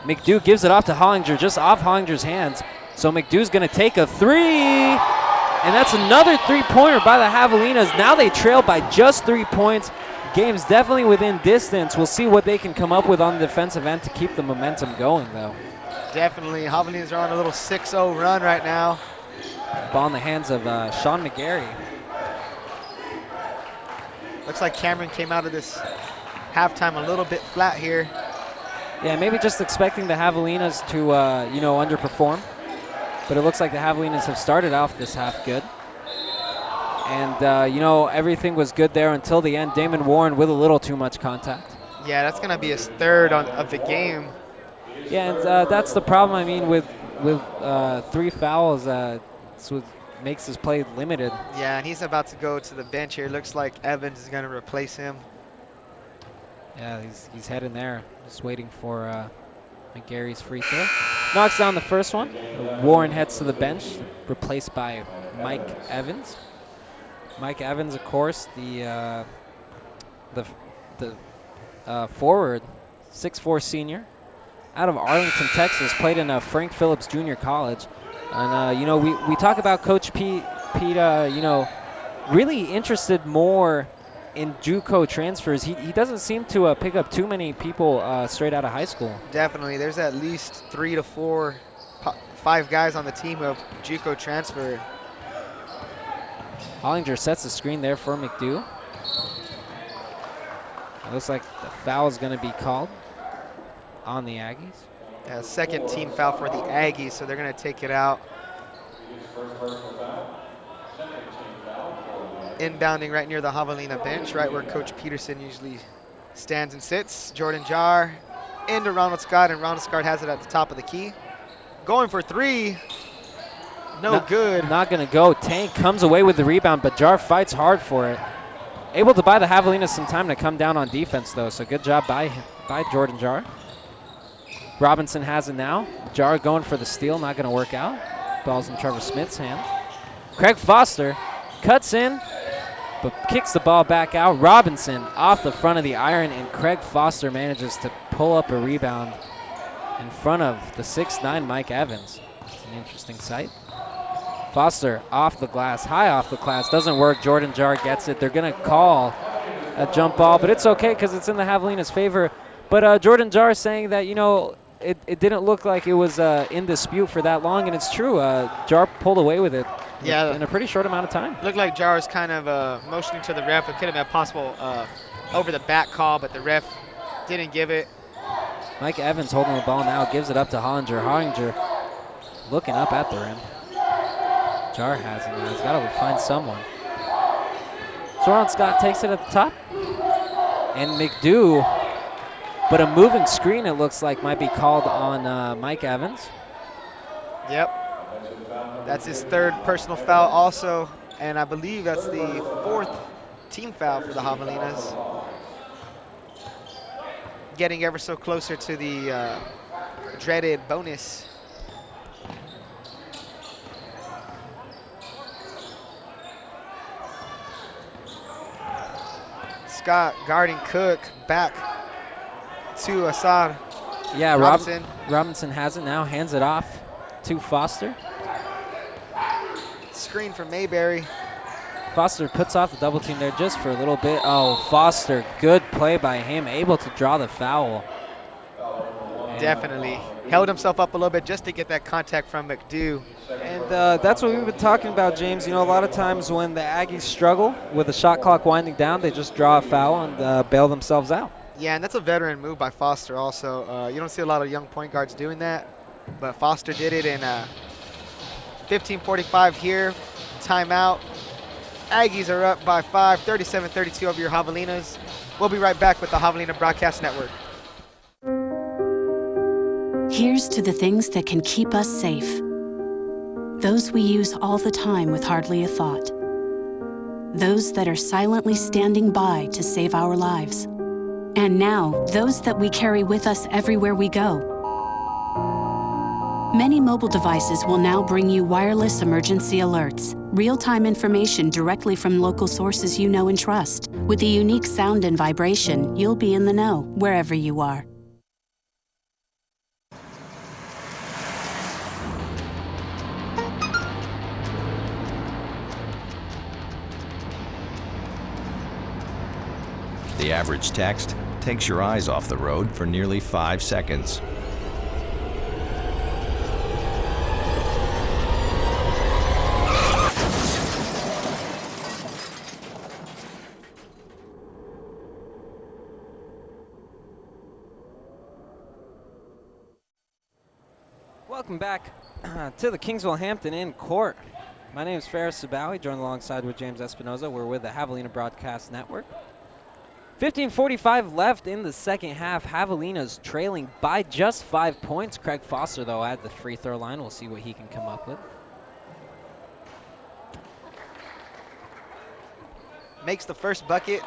S1: McDew gives it off to Hollinger, just off Hollinger's hands. So McDew's gonna take a three, and that's another three-pointer by the Javelinas. Now they trail by just 3 points. Game's definitely within distance. We'll see what they can come up with on the defensive end to keep the momentum going, though.
S2: Definitely. Javelinas are on a little 6-0 run right now.
S1: Ball in the hands of Sean McGarry.
S2: Looks like Cameron came out of this halftime a little bit flat here.
S1: Yeah, maybe just expecting the Javelinas to, you know, underperform. But it looks like the Javelinas have started off this half good. And, you know, everything was good there until the end. Damon Warren with a little too much contact.
S2: Yeah, that's going to be his third of the game.
S1: Yeah, and that's the problem. I mean, with 3 fouls, it's with makes his play limited.
S2: Yeah, and he's about to go to the bench here. Looks like Evans is going to replace him.
S1: Yeah, he's heading there, just waiting for McGarry's free throw. Knocks down the first one. Warren heads to the bench, replaced by Mike Evans. Mike Evans, of course, the forward, 6'4" senior, out of Arlington, Texas, played in Frank Phillips Junior College. And, you know, we talk about Coach Pete, you know, really interested more in JUCO transfers. He doesn't seem to pick up too many people straight out of high school.
S2: Definitely. There's at least 3 to 4, 5 guys on the team who have JUCO transfer.
S1: Hollinger sets the screen there for McDew. It looks like the foul is going to be called on the Aggies.
S2: Second team foul for the Aggies, so they're going to take it out. Inbounding right near the Javelina bench, right where Coach Peterson usually stands and sits. Jordan Jar into Ronald Scott, and Ronald Scott has it at the top of the key. Going for 3. No good.
S1: Not going to go. Tank comes away with the rebound, but Jar fights hard for it. Able to buy the Javelinas some time to come down on defense, though, so good job by Jordan Jar. Robinson has it now. Jar going for the steal, not going to work out. Ball's in Trevor Smith's hand. Craig Foster cuts in, but kicks the ball back out. Robinson off the front of the iron, and Craig Foster manages to pull up a rebound in front of the 6'9" Mike Evans. It's an interesting sight. Foster off the glass, high off the glass, doesn't work. Jordan Jar gets it. They're going to call a jump ball, but it's okay because it's in the Javelinas' favor. But Jordan Jar is saying that, you know, it didn't look like it was in dispute for that long, and it's true. Jar pulled away with it in a pretty short amount of time.
S2: Looked like Jar was kind of motioning to the ref. It could have been a possible over the back call, but the ref didn't give it.
S1: Mike Evans holding the ball now, gives it up to Hollinger. Hollinger looking up at the rim. Jar has it now. He's got to find someone. Soren Scott takes it at the top. And McDew, but a moving screen, it looks like, might be called on Mike Evans.
S2: Yep. That's his 3rd personal foul also, and I believe that's the 4th team foul for the Javelinas. Getting ever so closer to the dreaded bonus. Scott guarding Cook, back to Assad.
S1: Yeah,
S2: Robinson.
S1: Robinson has it now, hands it off to Foster.
S2: Screen from Mayberry.
S1: Foster puts off the double team there just for a little bit. Oh, Foster, good play by him, able to draw the foul.
S2: Definitely. Held himself up a little bit just to get that contact from McDew.
S1: And that's what we've been talking about, James. You know, a lot of times when the Aggies struggle with the shot clock winding down, they just draw a foul and bail themselves out.
S2: Yeah, and that's a veteran move by Foster also. You don't see a lot of young point guards doing that, but Foster did it in 15:45 here. Timeout. Aggies are up by 5, 37-32 over your Javelinas. We'll be right back with the Javelina Broadcast Network.
S3: Here's to the things that can keep us safe. Those we use all the time with hardly a thought. Those that are silently standing by to save our lives. And now, those that we carry with us everywhere we go. Many mobile devices will now bring you wireless emergency alerts, real-time information directly from local sources you know and trust. With the unique sound and vibration, you'll be in the know wherever you are.
S4: The average text takes your eyes off the road for nearly 5 seconds.
S1: Welcome back to the Kingsville Hampton Inn Court. My name is Ferris Sabawi, joined alongside with James Espinoza. We're with the Javelina Broadcast Network. 15:45 left in the second half. Javelinas trailing by just 5 points. Craig Foster, though, at the free throw line. We'll see what he can come up with.
S2: makes the first bucket.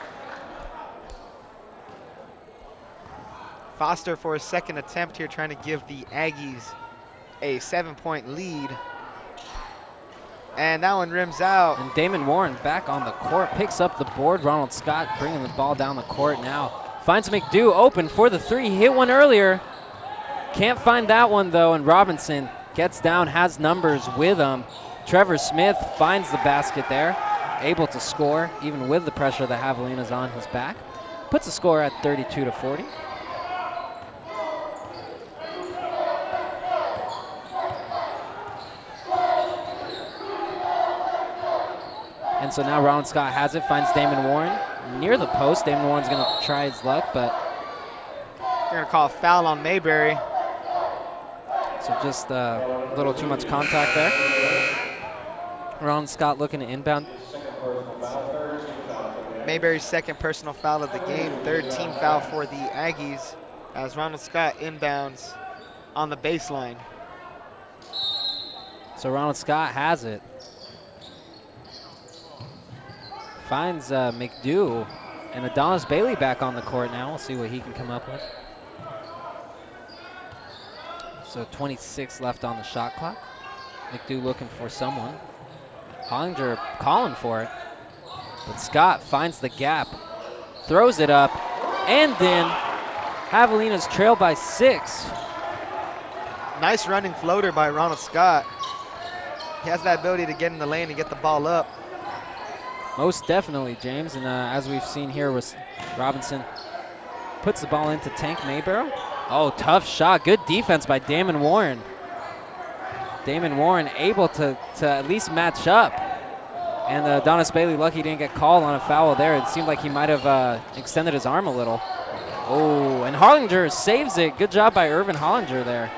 S2: Foster for his second attempt here, trying to give the Aggies a 7-point lead. And that one rims out.
S1: And Damon Warren back on the court, picks up the board. Ronald Scott bringing the ball down the court now. Finds McDew open for the three. He hit one earlier. Can't find that one though, and Robinson gets down, has numbers with him. Trevor Smith finds the basket there, able to score even with the pressure that Javelinas on his back. Puts the score at 32-40. And so now Ronald Scott has it, finds Damon Warren near the post. Damon Warren's going to try his luck, but
S2: they're going to call a foul on Mayberry.
S1: So just a little too much contact there. Ronald Scott looking to inbound.
S2: Mayberry's second personal foul of the game, third team foul for the Aggies as Ronald Scott inbounds on the baseline.
S1: So Ronald Scott has it. Finds McDew, and Adonis Bailey back on the court now. We'll see what he can come up with. So 26 left on the shot clock. McDew looking for someone. Hollinger calling for it. But Scott finds the gap, throws it up, and in. Javelinas trail by 6.
S2: Nice running floater by Ronald Scott. He has that ability to get in the lane and get the ball up.
S1: Most definitely, James. And as we've seen here with Robinson, puts the ball into Tank Maybarrow. Oh, tough shot. Good defense by Damon Warren. Damon Warren able to at least match up. And Adonis Bailey lucky he didn't get called on a foul there. It seemed like he might have extended his arm a little. Oh, and Hollinger saves it. Good job by Irvin Hollinger there.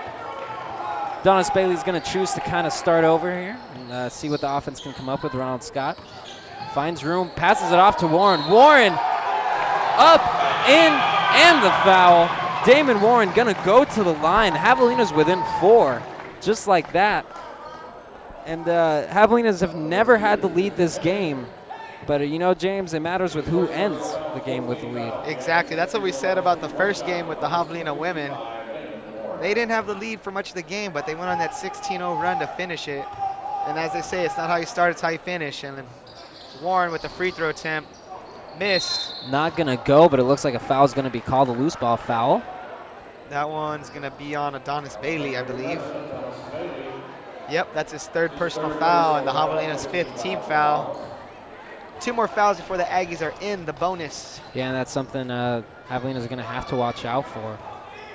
S1: Adonis Bailey's going to choose to kind of start over here and see what the offense can come up with. Ronald Scott finds room, passes it off to Warren. Warren up, in, and the foul. Damon Warren going to go to the line. Javelinas within 4, just like that. And Javelinas have never had the lead this game. But you know, James, it matters with who ends the game with the lead.
S2: Exactly. That's what we said about the first game with the Javelina women. They didn't have the lead for much of the game, but they went on that 16-0 run to finish it. And as they say, it's not how you start, it's how you finish. And then Warren with the free throw attempt, missed.
S1: Not going to go, but it looks like a foul is going to be called, a loose ball foul.
S2: That one's going to be on Adonis Bailey, I believe. Yep, that's his third personal foul and the Javelina's 5th team foul. 2 more fouls before the Aggies are in the bonus.
S1: Yeah, and that's something Javelinas are going to have to watch out for.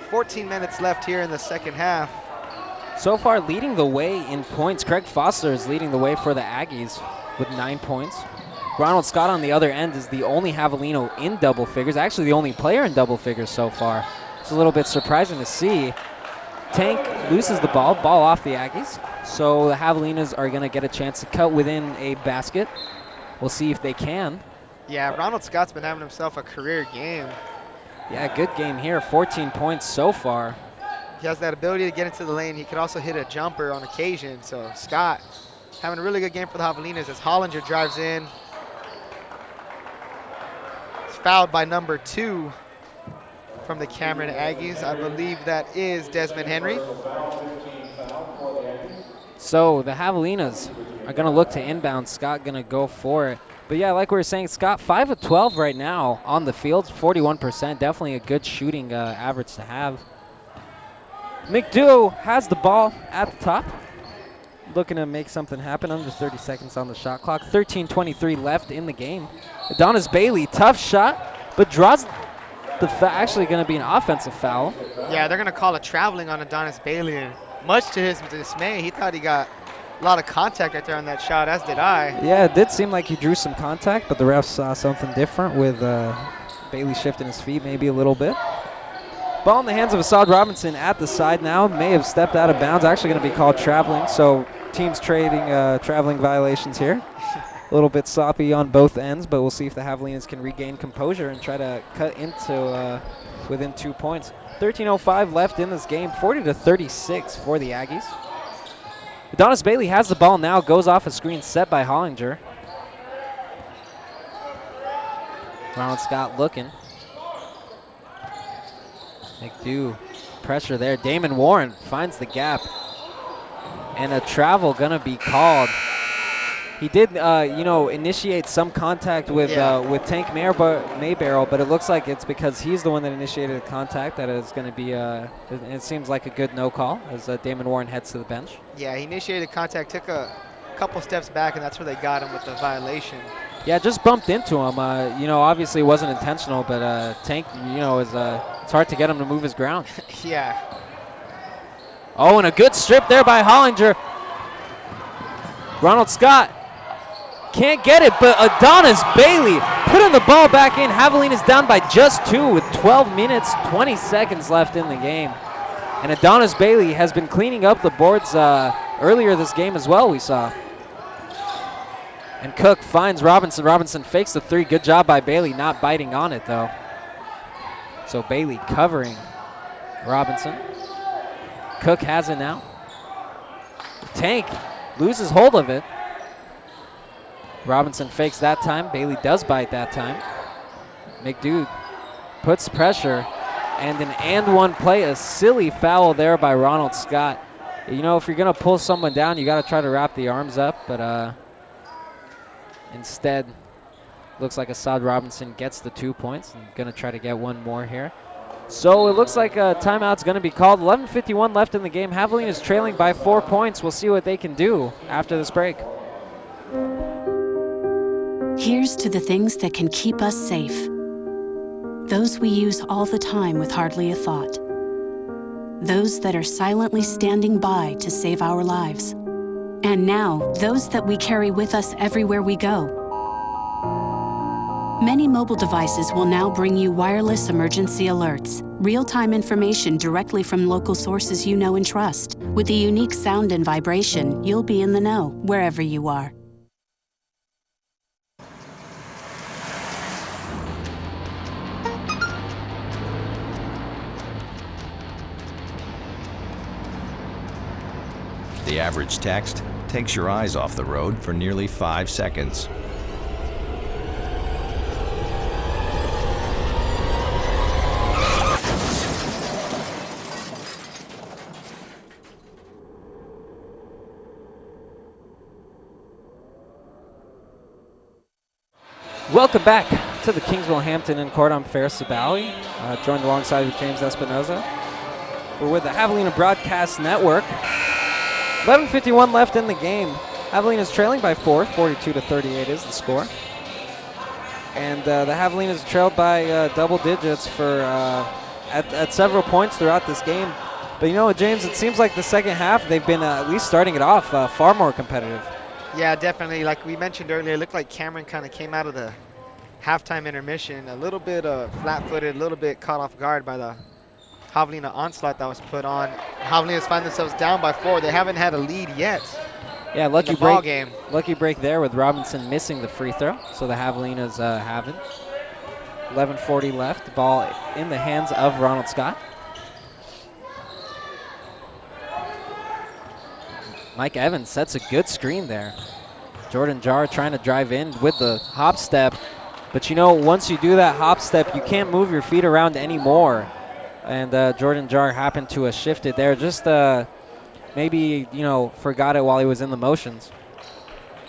S2: 14 minutes left here in the second half.
S1: So far, leading the way in points, Craig Foster is leading the way for the Aggies with 9 points. Ronald Scott on the other end is the only Javelino in double figures, actually the only player in double figures so far. It's a little bit surprising to see. Tank loses the ball off the Aggies. So the Javelinas are going to get a chance to cut within a basket. We'll see if they can.
S2: Yeah, Ronald Scott's been having himself a career game.
S1: Yeah, good game here. 14 points so far.
S2: He has that ability to get into the lane. He could also hit a jumper on occasion. So Scott having a really good game for the Javelinas as Hollinger drives in. He's fouled by number 2 from the Cameron Aggies. I believe that is Desmond Henry.
S1: So the Javelinas are going to look to inbound. Scott going to go for it. But yeah, like we were saying, Scott 5 of 12 right now on the field, 41%. Definitely a good shooting average to have. McDew has the ball at the top. Looking to make something happen. Under 30 seconds on the shot clock. 13:23 left in the game. Adonis Bailey, tough shot, but draws the actually going to be an offensive foul.
S2: Yeah, they're going to call a traveling on Adonis Bailey. And much to his dismay, he thought he got a lot of contact right there on that shot, as did I.
S1: Yeah, it did seem like he drew some contact, but the refs saw something different with Bailey shifting his feet maybe a little bit. Ball in the hands of Assad Robinson at the side now. May have stepped out of bounds. Actually going to be called traveling, so teams trading traveling violations here. A little bit sloppy on both ends, but we'll see if the Javelinas can regain composure and try to cut into within 2 points. 13:05 left in this game, 40-36 for the Aggies. Adonis Bailey has the ball now, goes off a screen set by Hollinger. Ronald Scott looking. McDew, pressure there. Damon Warren finds the gap. And a travel gonna be called. He did, initiate some contact with Tank Maybarrel, but it looks like it's because he's the one that initiated the contact that is going to be, it seems like a good no call as Damon Warren heads to the bench.
S2: Yeah, he initiated contact, took a couple steps back, and that's where they got him with the violation.
S1: Yeah, just bumped into him. Obviously it wasn't intentional, but Tank, it's hard to get him to move his ground.
S2: Yeah.
S1: Oh, and a good strip there by Hollinger. Ronald Scott can't get it, but Adonis Bailey putting the ball back in. Javelinas down by just 2 with 12 minutes, 20 seconds left in the game. And Adonis Bailey has been cleaning up the boards earlier this game as well, we saw. And Cook finds Robinson. Robinson fakes the 3. Good job by Bailey, not biting on it, though. So Bailey covering Robinson. Cook has it now. Tank loses hold of it. Robinson fakes that time. Bailey does bite that time. McDew puts pressure. And an and-one play, a silly foul there by Ronald Scott. If you're going to pull someone down, you got to try to wrap the arms up. But instead, looks like Assad Robinson gets the 2 points and going to try to get one more here. So it looks like a timeout's going to be called. 11:51 left in the game. Javelinas is trailing by 4 points. We'll see what they can do after this break.
S3: Here's to the things that can keep us safe. Those we use all the time with hardly a thought. Those that are silently standing by to save our lives. And now, those that we carry with us everywhere we go. Many mobile devices will now bring you wireless emergency alerts, real-time information directly from local sources you know and trust. With the unique sound and vibration, you'll be in the know wherever you are.
S4: The average text takes your eyes off the road for nearly 5 seconds.
S1: Welcome back to the Kingsville-Hampton in court. I'm Ferris Sabali, joined alongside with James Espinoza. We're with the Javelina Broadcast Network. 11:51 left in the game. Javelinas trailing by 4, 42-38 is the score. And the Javelinas trailed by double digits for at several points throughout this game. But you know what, James, it seems like the second half they've been at least starting it off far more competitive. Yeah,
S2: definitely. Like we mentioned earlier, it looked like Cameron kind of came out of the halftime intermission a little bit flat-footed, a little bit caught off guard by the Javelina onslaught that was put on. Javelinas find themselves down by 4. They haven't had a lead yet.
S1: Yeah, lucky break there with Robinson missing the free throw. So the Javelinas have it. 11:40 left. The ball in the hands of Ronald Scott. Mike Evans sets a good screen there. Jordan Jarr trying to drive in with the hop step. But once you do that hop step, you can't move your feet around anymore. And Jordan Jarr happened to have shifted there. Just maybe, forgot it while he was in the motions.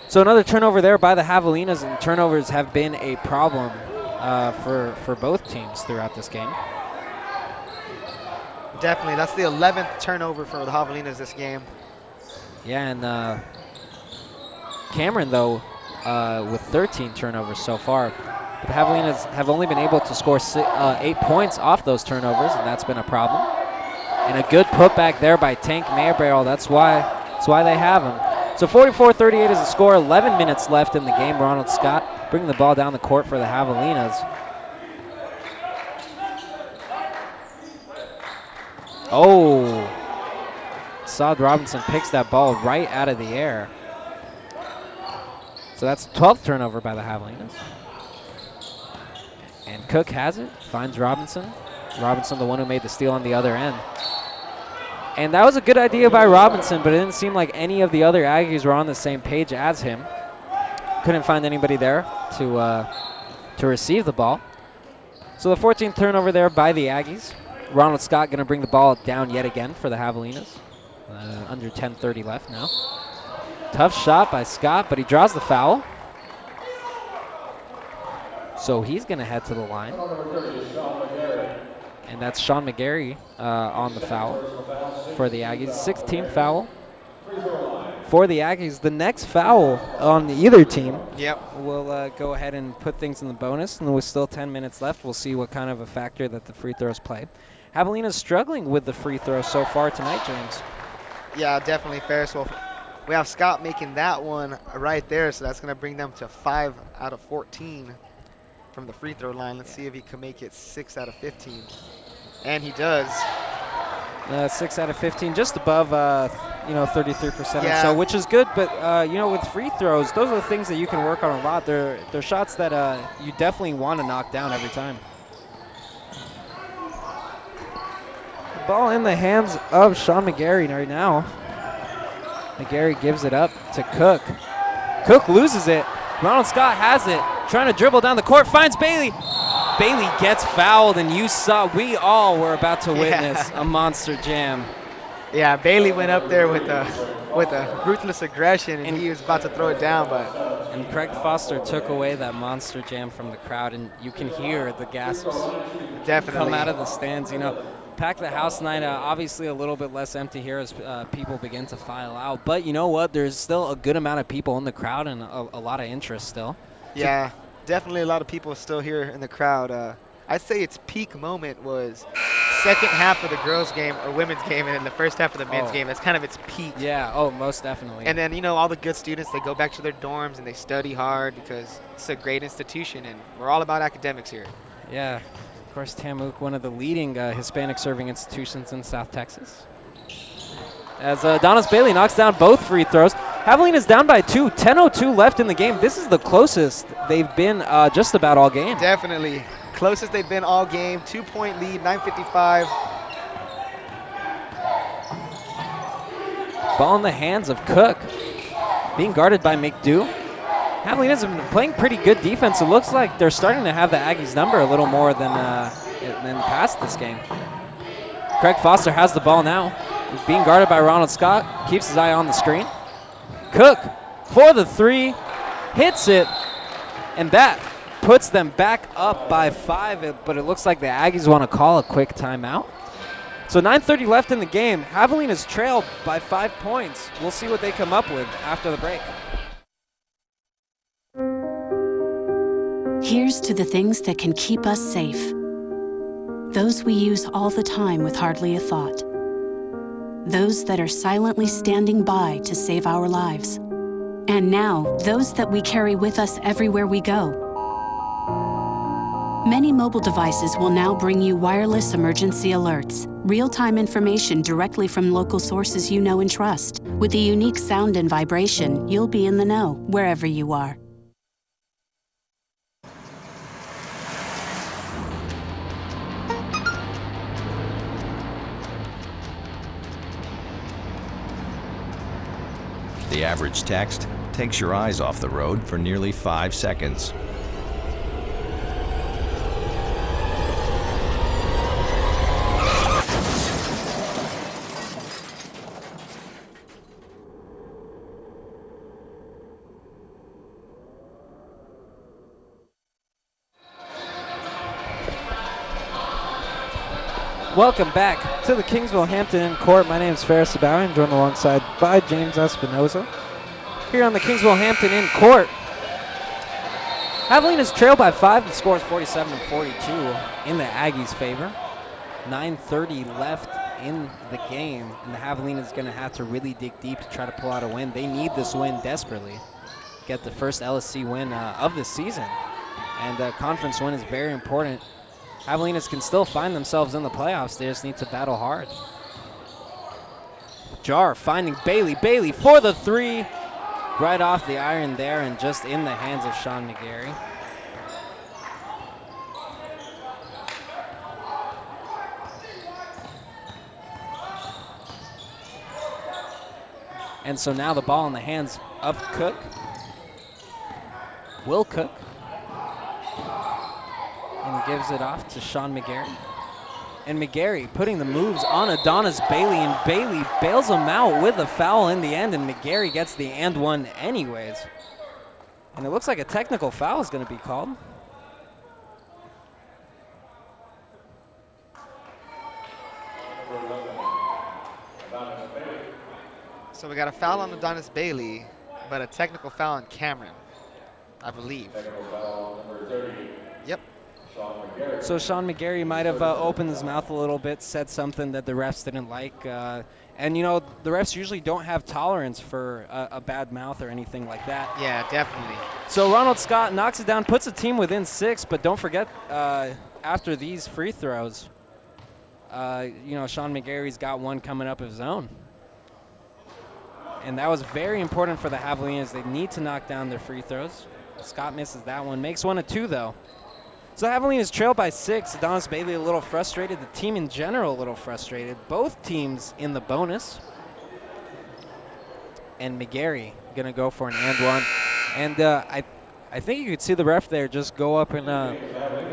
S1: So another turnover there by the Javelinas, and turnovers have been a problem for both teams throughout this game.
S2: Definitely. That's the 11th turnover for the Javelinas this game.
S1: Yeah, and Cameron, though, with 13 turnovers so far. But the Javelinas have only been able to score 8 points off those turnovers, and that's been a problem. And a good putback there by Tank Maybarrel. That's why they have him. So 44-38 is the score. 11 minutes left in the game. Ronald Scott bringing the ball down the court for the Javelinas. Oh. Saad Robinson picks that ball right out of the air. So that's the 12th turnover by the Javelinas. And Cook has it, finds Robinson. Robinson, the one who made the steal on the other end. And that was a good idea by Robinson, but it didn't seem like any of the other Aggies were on the same page as him. Couldn't find anybody there to to receive the ball. So the 14th turnover there by the Aggies. Ronald Scott going to bring the ball down yet again for the Javelinas. Under 10:30 left now. Tough shot by Scott, but he draws the foul. So he's going to head to the line. And that's Sean McGarry on the foul for the Aggies. 16th foul for the Aggies. The next foul on either team will go ahead and put things in the bonus. And with still 10 minutes left, we'll see what kind of a factor that the free throws play. Javelinas struggling with the free throws so far tonight, James. Yeah,
S2: definitely, Ferris. Well, we have Scott making that one right there, so that's going to bring them to 5 out of 14 from the free throw line. Let's see if he can make it 6 out of 15. And he does.
S1: 6 out of 15, just above, 33% or so, which is good. But, with free throws, those are the things that you can work on a lot. They're shots that you definitely want to knock down every time. Ball in the hands of Sean McGarry right now. McGarry gives it up to Cook. Cook loses it. Ronald Scott has it. Trying to dribble down the court. Finds Bailey. Bailey gets fouled, and we all were about to witness a monster jam.
S2: Yeah, Bailey went up there with a ruthless aggression, and he was about to throw it down,
S1: And Craig Foster took away that monster jam from the crowd, and you can hear the gasps come out of the stands. Pack the house night, obviously a little bit less empty here as people begin to file out. But you know what? There's still a good amount of people in the crowd and a lot of interest still.
S2: Yeah, definitely a lot of people still here in the crowd. I'd say its peak moment was second half of the girls' game or women's game, and then the first half of the men's game. That's kind of its peak.
S1: Yeah, most definitely.
S2: And then, all the good students, they go back to their dorms and they study hard because it's a great institution, and we're all about academics here.
S1: Yeah. Of course, TAMUK, one of the leading Hispanic serving institutions in South Texas. As Donis Bailey knocks down both free throws. Javelinas down by 2, 10:02 left in the game. This is the closest they've been just about all game.
S2: Definitely. Closest they've been all game. 2-point lead, 9:55.
S1: Ball in the hands of Cook. Being guarded by McDew. Javelinas have been playing pretty good defense. It looks like they're starting to have the Aggies number a little more than past this game. Craig Foster has the ball now. He's being guarded by Ronald Scott. Keeps his eye on the screen. Cook for the 3. Hits it. And that puts them back up by 5. But it looks like the Aggies want to call a quick timeout. So 9:30 left in the game. Javelinas trailed by 5 points. We'll see what they come up with after the break.
S3: Here's to the things that can keep us safe. Those we use all the time with hardly a thought. Those that are silently standing by to save our lives. And now, those that we carry with us everywhere we go. Many mobile devices will now bring you wireless emergency alerts, real-time information directly from local sources you know and trust. With the unique sound and vibration, you'll be in the know wherever you are.
S4: The average text takes your eyes off the road for nearly 5 seconds.
S1: Welcome back to the Kingsville Hampton Inn Court. My name is Ferris Sabawi. I'm joined alongside by James Espinoza. Here on the Kingsville Hampton Inn Court. Javelinas trail by 5. The score is 47-42 in the Aggies' favor. 9:30 left in the game, and the Javelinas going to have to really dig deep to try to pull out a win. They need this win desperately. Get the first LSC win of the season, and the conference win is very important. Javelinas can still find themselves in the playoffs. They just need to battle hard. Jar finding Bailey. Bailey for the 3. Right off the iron there and just in the hands of Sean McGarry. And so now the ball in the hands of Cook. Will Cook. and gives it off to Sean McGarry. And McGarry putting the moves on Adonis Bailey, and Bailey bails him out with a foul in the end, and McGarry gets the and one anyways. And it looks like a technical foul is going to be called.
S2: So we got a foul on Adonis Bailey, but a technical foul on Cameron, I believe. Yep.
S1: So Sean McGarry might have opened his mouth a little bit, said something that the refs didn't like. And, you know, the refs usually don't have tolerance for a bad mouth or anything like that.
S2: Yeah, definitely.
S1: So Ronald Scott knocks it down, puts the team within 6, but don't forget, after these free throws, you know, Sean McGarry's got one coming up of his own. And that was very important for the Javelinas. They need to knock down their free throws. Scott misses that one, makes one of 2 though. So Javelinas trail by 6. Adonis Bailey a little frustrated. The team in general a little frustrated. Both teams in the bonus. And McGarry gonna go for an and one. And I think you could see the ref there just go up and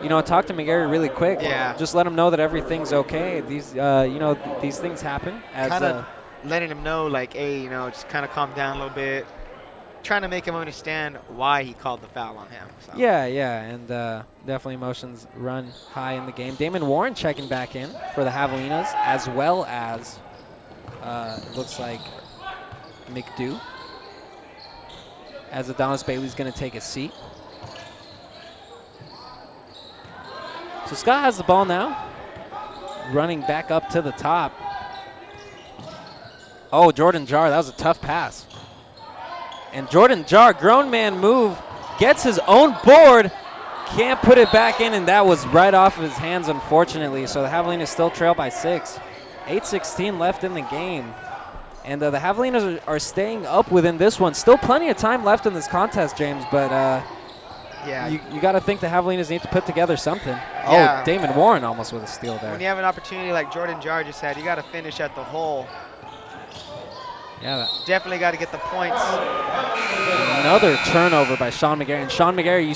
S1: you know, talk to McGarry really quick.
S2: Yeah.
S1: Just let him know that everything's okay. These you know, these things happen.
S2: Kind of letting him know, like, hey, you know, just kind of calm down a little bit. Trying to make him understand why he called the foul on him. So.
S1: Yeah, and definitely emotions run high in the game. Damon Warren checking back in for the Javelinas, as well as it looks like McDew, as Adonis Bailey's going to take a seat. So Scott has the ball now, running back up to the top. Oh, Jordan Jar, that was a tough pass. And Jordan Jar, grown man move, gets his own board, can't put it back in, and that was right off of his hands, unfortunately. So the Javelinas still trail by 6. 8:16 left in the game. And the Javelinas are staying up within this one. Still plenty of time left in this contest, James, but
S2: yeah,
S1: you got to think the Javelinas need to put together something.
S2: Yeah.
S1: Oh, Damon Warren almost with a steal there.
S2: When you have an opportunity like Jordan Jar just had, you got to finish at the hole.
S1: Yeah,
S2: definitely got to get the points.
S1: Another turnover by Sean McGarry. And Sean McGarry,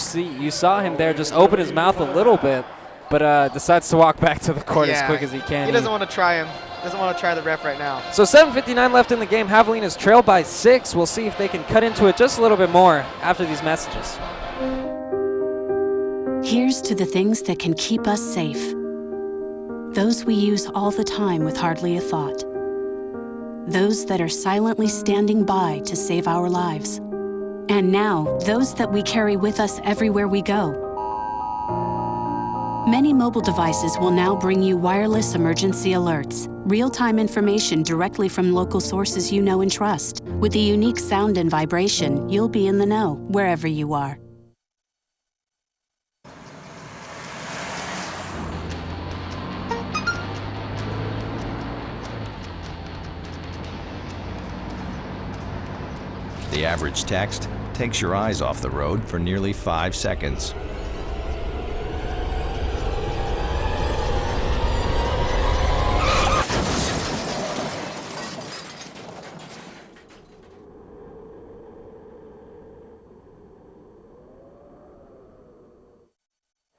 S1: you saw him there just open his mouth a little bit, but decides to walk back to the court as quick as he can.
S2: He doesn't want to try him. Doesn't want to try the ref right now.
S1: So 7:59 left in the game. Javelinas trail by 6. We'll see if they can cut into it just a little bit more after these messages.
S3: Here's to the things that can keep us safe. Those we use all the time with hardly a thought. Those that are silently standing by to save our lives. And now, those that we carry with us everywhere we go. Many mobile devices will now bring you wireless emergency alerts, real-time information directly from local sources you know and trust. With the unique sound and vibration, you'll be in the know, wherever you are.
S4: The average text takes your eyes off the road for nearly 5 seconds.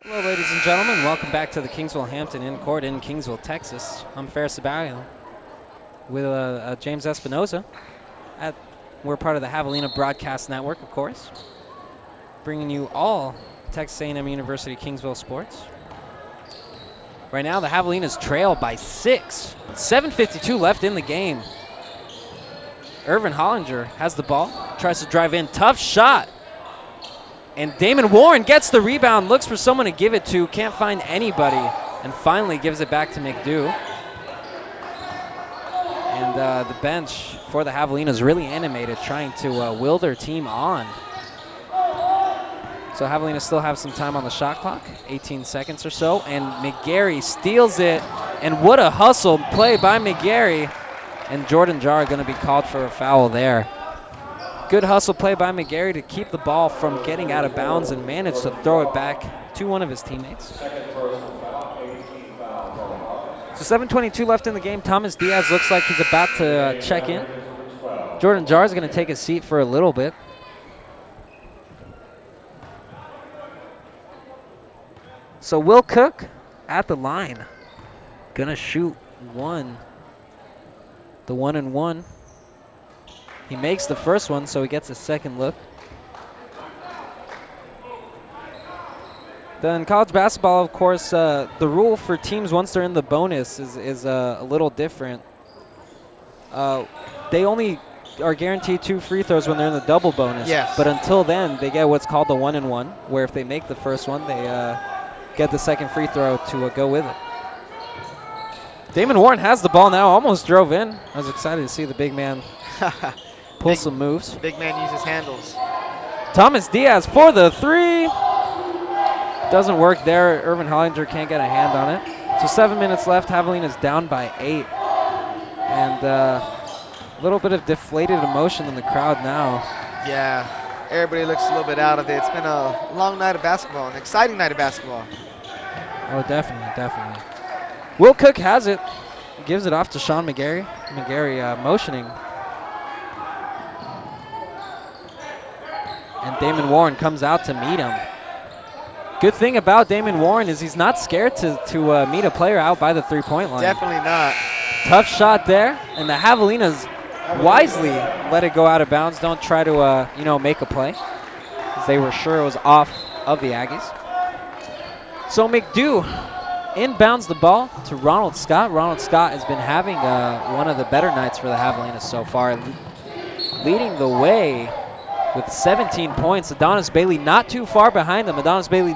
S1: Hello, ladies and gentlemen. Welcome back to the Kingsville-Hampton In-Court in Kingsville, Texas. I'm Ferris Sabario with James Espinoza. We're part of the Javelina Broadcast Network, of course, bringing you all Texas A&M University Kingsville sports. Right now, the Javelinas trail by 6. 7:52 left in the game. Irvin Hollinger has the ball, tries to drive in, tough shot. And Damon Warren gets the rebound, looks for someone to give it to, can't find anybody, and finally gives it back to McDew. And the bench for the Javelinas really animated, trying to will their team on. So Javelinas still have some time on the shot clock, 18 seconds or so, and McGarry steals it. And what a hustle play by McGarry. And Jordan Jar going to be called for a foul there. Good hustle play by McGarry to keep the ball from getting out of bounds and manage to throw it back to one of his teammates. So 7:22 left in the game. Thomas Diaz looks like he's about to check in. Jordan Jar is going to take a seat for a little bit. So Will Cook at the line. Gonna shoot one. The 1-and-1. He makes the first one, so he gets a second look. Then college basketball, of course, the rule for teams once they're in the bonus is a little different. They only are guaranteed 2 free throws when they're in the double bonus.
S2: Yes.
S1: But until then, they get what's called the 1-and-1, where if they make the first one, they get the second free throw to go with it. Damon Warren has the ball now, almost drove in. I was excited to see the big man pull some moves.
S2: Big man uses handles.
S1: Thomas Diaz for the 3. Doesn't work there. Irvin Hollinger can't get a hand on it. So 7 minutes left. Javelinas down by 8. And a little bit of deflated emotion in the crowd now.
S2: Yeah, everybody looks a little bit out of it. It's been a long night of basketball, an exciting night of basketball.
S1: Oh, definitely, definitely. Will Cook has it. Gives it off to Sean McGarry. McGarry motioning. And Damon Warren comes out to meet him. Good thing about Damon Warren is he's not scared to meet a player out by the three-point line.
S2: Definitely not.
S1: Tough shot there, and the Javelinas wisely let it go out of bounds. Don't try to make a play, because they were sure it was off of the Aggies. So McDew inbounds the ball to Ronald Scott. Ronald Scott has been having one of the better nights for the Javelinas so far, leading the way with 17 points. Adonis Bailey not too far behind them. Adonis Bailey,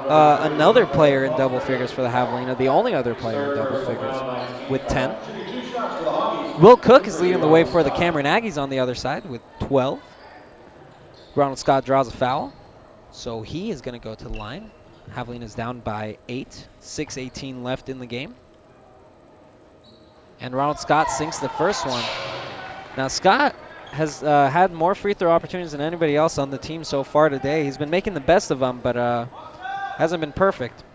S1: another player in double figures for the Javelina, the only other player in double figures with 10. Will Cook is leading the way for the Cameron Aggies on the other side with 12. Ronald Scott draws a foul, so he is going to go to the line. Javelinas down by 8, 6:18 left in the game. And Ronald Scott sinks the first one. Now Scott has had more free throw opportunities than anybody else on the team so far today. He's been making the best of them, but hasn't been perfect.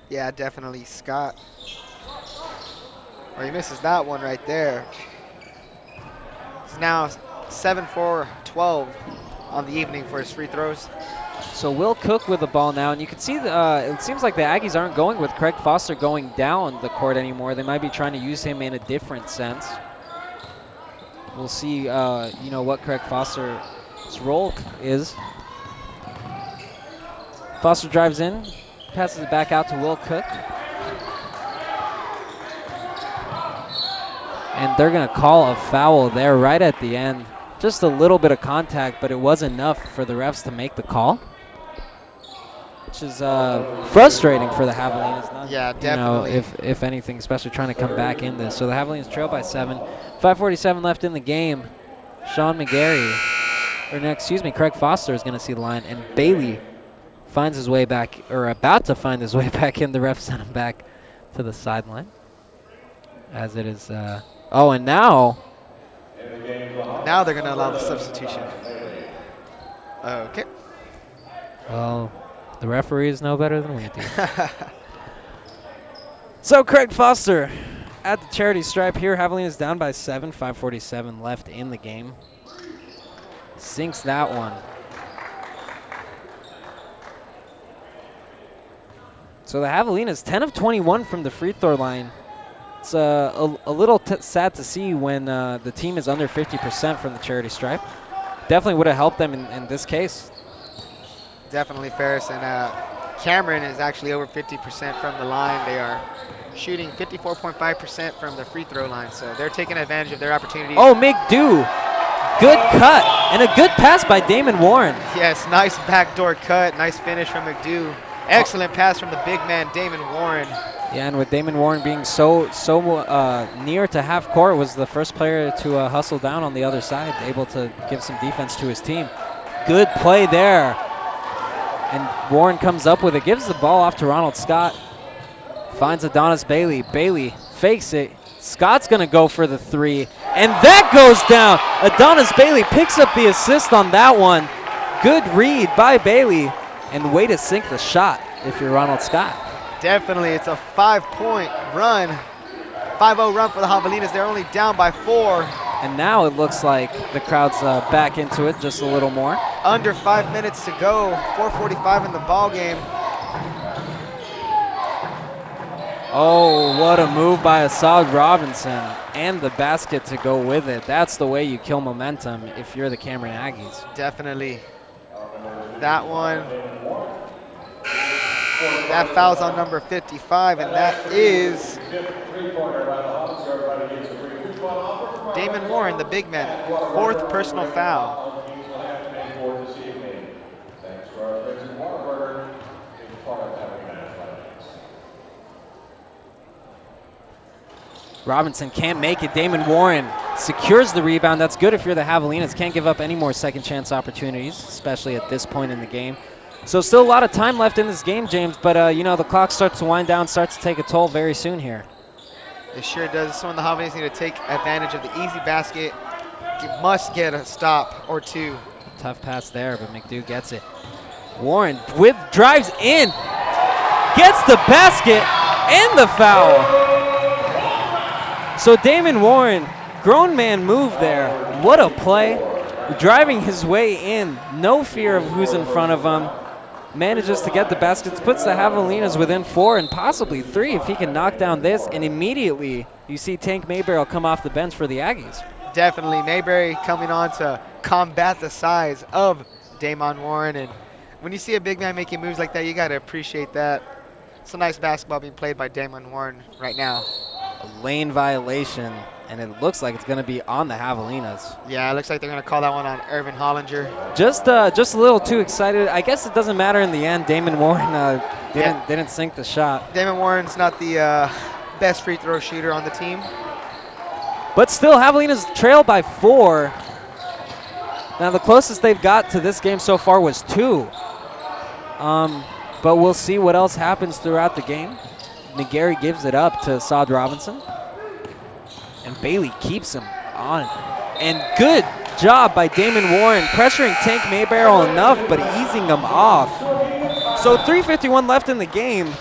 S2: Yeah, definitely Scott. Well, he misses that one right there. It's now 7-4-12 on the evening for his free throws.
S1: So Will Cook with the ball now, and you can see it seems like the Aggies aren't going with Craig Foster going down the court anymore. They might be trying to use him in a different sense. We'll see, what Craig Foster's role is. Foster drives in, passes it back out to Will Cook. And they're going to call a foul there right at the end. Just a little bit of contact, but it was enough for the refs to make the call, which is frustrating for the Javelinas.
S2: Yeah, definitely.
S1: If anything, especially trying to come back in this. So the Javelinas trail by 7. 5:47 left in the game. Sean McGarry, Craig Foster is going to see the line, and Bailey finds his way back, or about to find his way back in. The ref sent him back to the sideline, as it is. And now
S2: they're going to allow the substitution. Okay.
S1: Well, the referees know better than we do. So Craig Foster at the charity stripe here. Javelinas down by 7, 5:47 left in the game. Sinks that one. So the Javelinas 10 of 21 from the free throw line. It's a little sad to see when the team is under 50% from the charity stripe. Definitely would have helped them in this case.
S2: Definitely, Ferris. And Cameron is actually over 50% from the line. They are shooting 54.5% from the free throw line, so they're taking advantage of their opportunities.
S1: Oh, McDew. Good cut and a good pass by Damon Warren.
S2: Yes, nice backdoor cut. Nice finish from McDew. Excellent pass from the big man, Damon Warren.
S1: Yeah, and with Damon Warren being so near to half court, was the first player to hustle down on the other side, able to give some defense to his team. Good play there. And Warren comes up with it, gives the ball off to Ronald Scott. Finds Adonis Bailey. Bailey fakes it. Scott's going to go for the 3. And that goes down. Adonis Bailey picks up the assist on that one. Good read by Bailey. And way to sink the shot if you're Ronald Scott.
S2: Definitely. It's a 5-point run. 5-0 run for the Javelinas. They're only down by 4.
S1: And now it looks like the crowd's back into it just a little more.
S2: Under 5 minutes to go. 4:45 in the ball game.
S1: Oh, what a move by Assad Robinson, and the basket to go with it. That's the way you kill momentum if you're the Cameron Aggies.
S2: Definitely. That one. That foul's on number 55, and that is Damon Warren, the big man. 4th personal foul.
S1: Robinson can't make it. Damon Warren secures the rebound. That's good if you're the Javelinas. Can't give up any more second chance opportunities, especially at this point in the game. So still a lot of time left in this game, James, but you know, the clock starts to wind down, starts to take a toll very soon here.
S2: It sure does. So when the Javelinas need to take advantage of the easy basket, you must get a stop or two.
S1: Tough pass there, but McDo gets it. Warren drives in, gets the basket and the foul. So Damon Warren, grown man move there. What a play. Driving his way in, no fear of who's in front of him. Manages to get the baskets, puts the Javelinas within 4 and possibly 3 if he can knock down this. And immediately you see Tank Mayberry come off the bench for the Aggies.
S2: Definitely, Mayberry coming on to combat the size of Damon Warren. And when you see a big man making moves like that, you got to appreciate that. It's a nice basketball being played by Damon Warren right now.
S1: A lane violation, and it looks like it's going to be on the Javelinas.
S2: Yeah, it looks like they're going to call that one on Irvin Hollinger.
S1: Just a little too excited. I guess it doesn't matter in the end. Damon Warren didn't sink the shot.
S2: Damon Warren's not the best free throw shooter on the team.
S1: But still, Javelinas trail by 4. Now, the closest they've got to this game so far was 2. But we'll see what else happens throughout the game. McGarry gives it up to Assad Robinson. And Bailey keeps him on. And good job by Damon Warren, pressuring Tank Maybarrel enough, but easing him off. So 3:51 left in the game.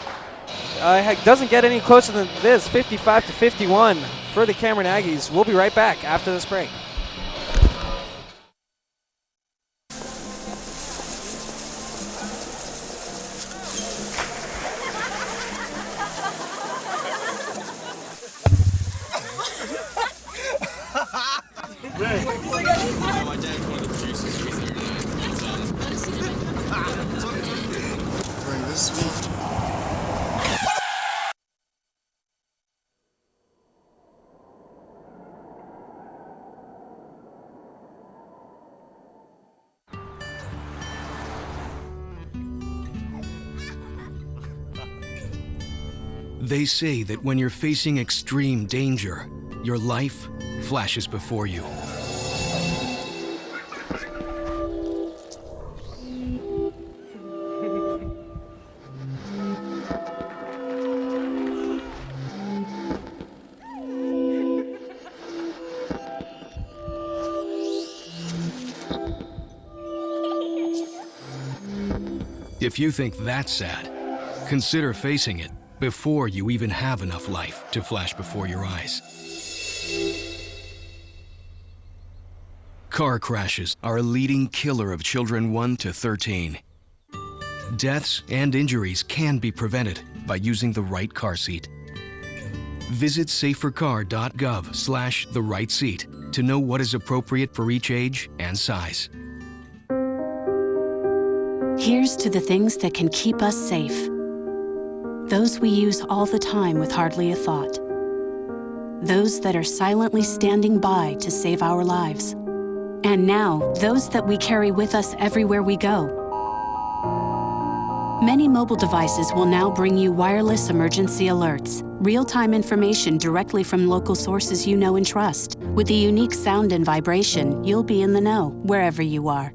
S1: Doesn't get any closer than this, 55-51 for the Cameron Aggies. We'll be right back after this break.
S5: Bring this week.
S6: They say that when you're facing extreme danger, your life flashes before you. If you think that's sad, consider facing it before you even have enough life to flash before your eyes. Car crashes are a leading killer of children 1 to 13. Deaths and injuries can be prevented by using the right car seat. Visit safercar.gov/the-right-seat to know what is appropriate for each age and size.
S3: Here's to the things that can keep us safe. Those we use all the time with hardly a thought. Those that are silently standing by to save our lives. And now, those that we carry with us everywhere we go. Many mobile devices will now bring you wireless emergency alerts, real-time information directly from local sources you know and trust. With the unique sound and vibration, you'll be in the know wherever you are.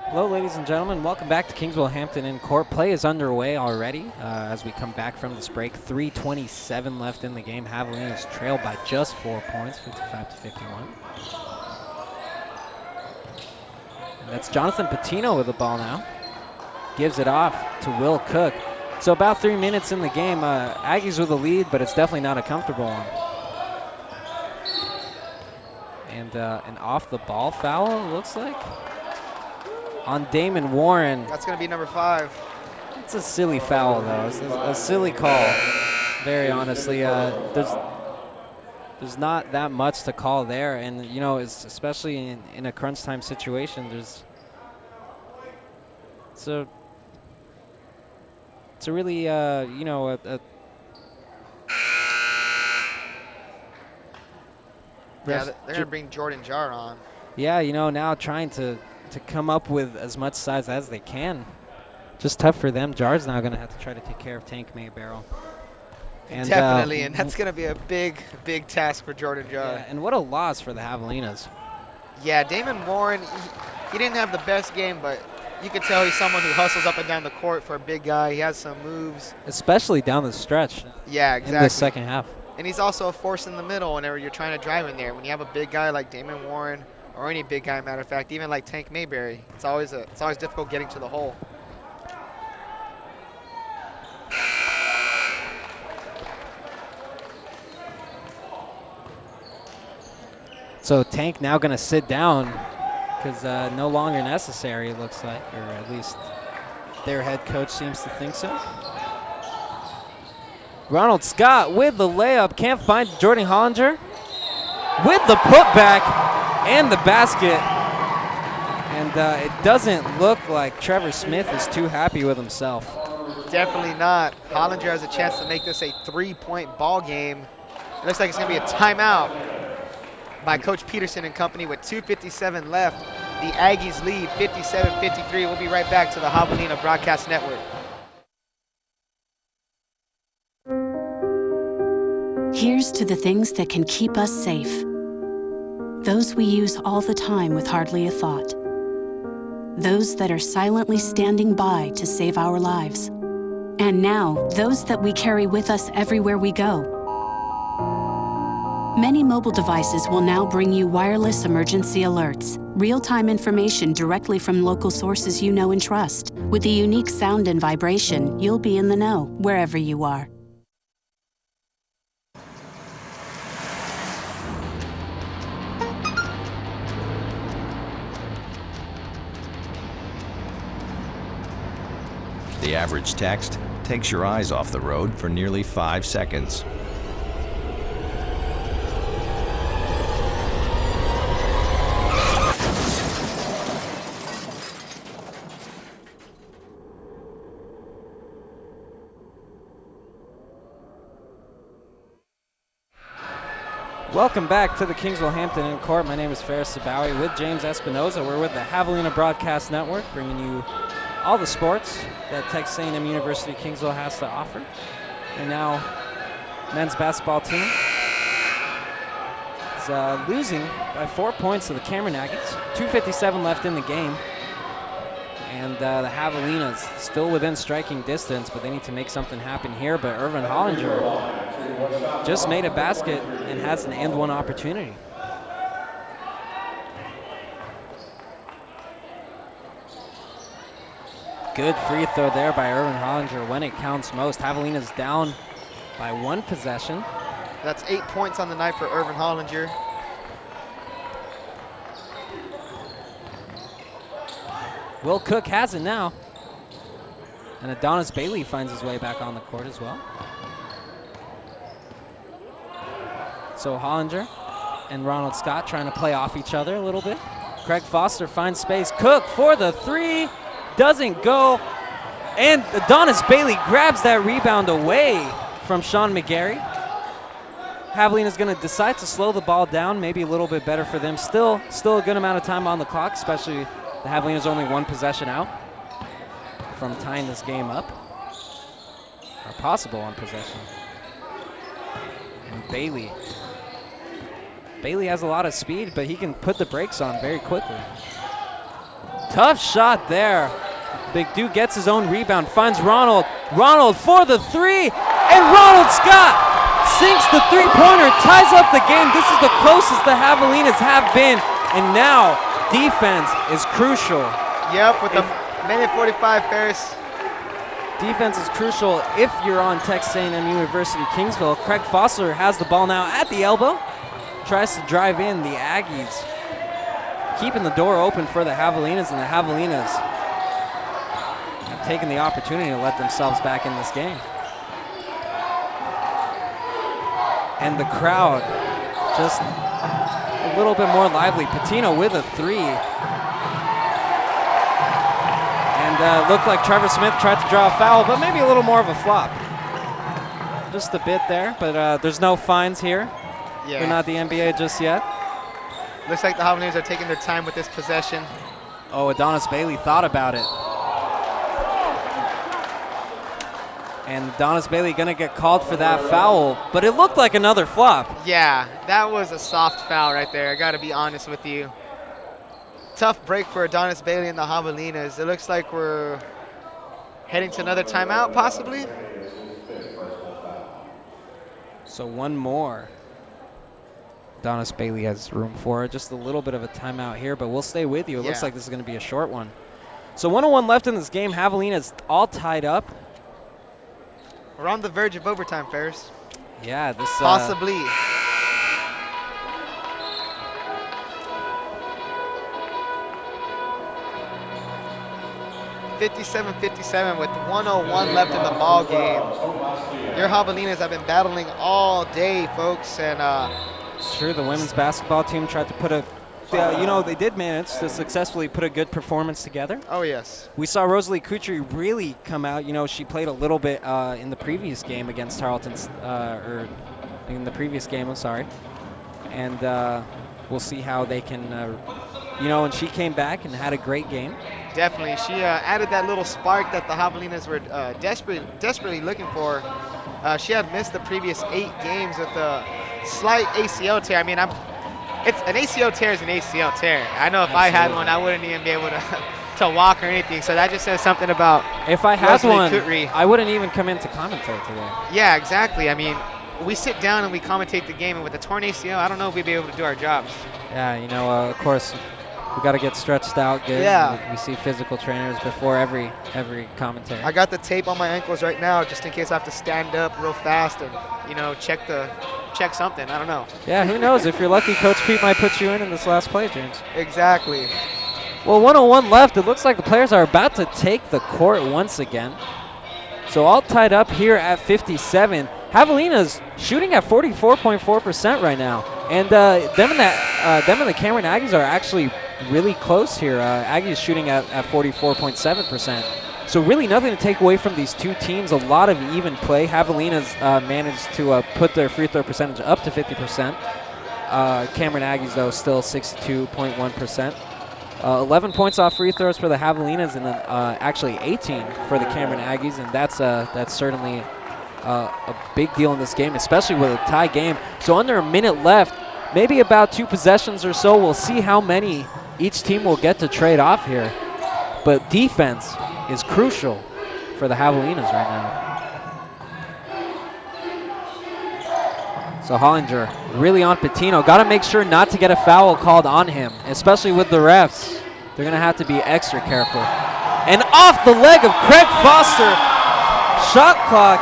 S1: Hello, ladies and gentlemen. Welcome back to Kingsville Hampton in court. Play is underway already as we come back from this break. 3:27 left in the game. Javelinas trailed by just 4 points, 55-51. And that's Jonathan Patino with the ball now. Gives it off to Will Cook. So about 3 minutes in the game. Aggies with the lead, but it's definitely not a comfortable one. And an off-the-ball foul, it looks like, on Damon Warren.
S2: That's going to be number 5.
S1: It's a silly foul, though. It's a silly call, very honestly. There's not that much to call there, and you know, especially in a crunch time situation, it's a really you know
S2: Yeah, they're gonna bring Jordan Jar on.
S1: Yeah, you know, now trying to come up with as much size as they can. Just tough for them. Jar's now gonna have to try to take care of Tank Maybarrel. And
S2: Definitely, and that's going to be a big, big task for Jordan Jar.
S1: Yeah, and what a loss for the Javelinas.
S2: Yeah, Damon Warren, he didn't have the best game, but you could tell he's someone who hustles up and down the court for a big guy. He has some moves.
S1: Especially down the stretch.
S2: Yeah, exactly.
S1: In the second half.
S2: And he's also a force in the middle whenever you're trying to drive in there. When you have a big guy like Damon Warren, or any big guy, matter of fact, even like Tank Mayberry, it's always difficult getting to the hole.
S1: So Tank now going to sit down because no longer necessary, it looks like, or at least their head coach seems to think so. Ronald Scott with the layup, can't find Jordan Hollinger with the putback and the basket. And it doesn't look like Trevor Smith is too happy with himself.
S2: Definitely not. Hollinger has a chance to make this a 3-point ball game. It looks like it's going to be a timeout by Coach Peterson and company with 2:57 left. The Aggies lead 57-53. We'll be right back to the Javelina Broadcast Network.
S3: Here's to the things that can keep us safe. Those we use all the time with hardly a thought. Those that are silently standing by to save our lives. And now, those that we carry with us everywhere we go. Many mobile devices will now bring you wireless emergency alerts, real-time information directly from local sources you know and trust. With the unique sound and vibration, you'll be in the know wherever you are.
S4: The average text takes your eyes off the road for nearly 5 seconds.
S1: Welcome back to the Kingsville Hampton Inn Court. My name is Ferris Sabawi with James Espinoza. We're with the Javelina Broadcast Network, bringing you all the sports that Texas A&M University Kingsville has to offer. And now, men's basketball team is losing by 4 points to the Cameron Aggies. 2:57 left in the game. And the Javelinas still within striking distance, but they need to make something happen here. But Irvin Hollinger just made a basket and has an and-one opportunity. Good free throw there by Irvin Hollinger when it counts most. Javelinas down by 1 possession.
S2: That's 8 points on the night for Irvin Hollinger.
S1: Will Cook has it now. And Adonis Bailey finds his way back on the court as well. So Hollinger and Ronald Scott trying to play off each other a little bit. Craig Foster finds space. Cook for the three. Doesn't go. And Adonis Bailey grabs that rebound away from Sean McGarry. Javelina's going to decide to slow the ball down, maybe a little bit better for them. Still a good amount of time on the clock, especially the Javelina's only 1 possession out from tying this game up. Or possible 1 possession. And Bailey has a lot of speed, but he can put the brakes on very quickly. Tough shot there. Big Duke gets his own rebound, finds Ronald. Ronald for the three, and Ronald Scott sinks the three-pointer, ties up the game. This is the closest the Javelinas have been, and now defense is crucial.
S2: Yep, with the minute 45, Ferris.
S1: Defense is crucial if you're on Texas A&M University Kingsville. Craig Fossler has the ball now at the elbow. Tries to drive in the Aggies. Keeping the door open for the Javelinas, and the Javelinas have taking the opportunity to let themselves back in this game. And the crowd just a little bit more lively. Patino with a 3. And looked like Trevor Smith tried to draw a foul, but maybe a little more of a flop. Just a bit there, but there's no fines here.
S2: Yeah.
S1: We're not the NBA just yet.
S2: Looks like the Javelinas are taking their time with this possession.
S1: Oh, Adonis Bailey thought about it. And Adonis Bailey gonna get called for that foul, but it looked like another flop.
S2: Yeah, that was a soft foul right there. I gotta be honest with you. Tough break for Adonis Bailey and the Javelinas. It looks like we're heading to another timeout, possibly.
S1: So one more. Adonis Bailey has room for it. Just a little bit of a timeout here, but we'll stay with you. It looks like this is going to be a short one. So 1:01 left in this game. Javelinas all tied up.
S2: We're on the verge of overtime, Ferris.
S1: Yeah, this
S2: possibly. 57-57 with 1:01 left in the ball game. Your Javelinas have been battling all day, folks, and
S1: it's true. The women's basketball team tried to put a, they did manage to successfully put a good performance together.
S2: Oh yes.
S1: We saw Rosalie Coutry really come out. You know, she played a little bit in the previous game against Tarleton, or in the previous game. I'm sorry, and we'll see how they can. And she came back and had a great game.
S2: Definitely. She added that little spark that the Javelinas were desperately looking for. She had missed the previous 8 games with a slight ACL tear. I mean, it's an ACL tear is an ACL tear. I know if I had one, I wouldn't even be able to walk or anything. So that just says something about
S1: if I had
S2: Rosalie
S1: one,
S2: Coutry.
S1: I wouldn't even come in to commentate today.
S2: Yeah, exactly. I mean, we sit down and we commentate the game, and with a torn ACL, I don't know if we'd be able to do our jobs.
S1: Yeah, of course, we got to get stretched out good.
S2: Yeah.
S1: We see physical trainers before every commentary.
S2: I got the tape on my ankles right now just in case I have to stand up real fast and, check something. I don't know.
S1: Yeah, who knows? If you're lucky, Coach Pete might put you in this last play, James.
S2: Exactly.
S1: Well, 1:01 left. It looks like the players are about to take the court once again. So all tied up here at 57. Javelinas shooting at 44.4% right now. And them and the Cameron Aggies are actually really close here. Aggies shooting at 44.7%. So really nothing to take away from these two teams. A lot of even play. Javelinas managed to put their free throw percentage up to 50%. Cameron Aggies, though, still 62.1%. 11 points off free throws for the Javelinas, and then actually 18 for the Cameron Aggies, and that's certainly a big deal in this game, especially with a tie game. So under a minute left, maybe about 2 possessions or so. We'll see how many each team will get to trade off here. But defense is crucial for the Javelinas right now. So Hollinger really on Patino. Got to make sure not to get a foul called on him, especially with the refs. They're going to have to be extra careful. And off the leg of Craig Foster. Shot clock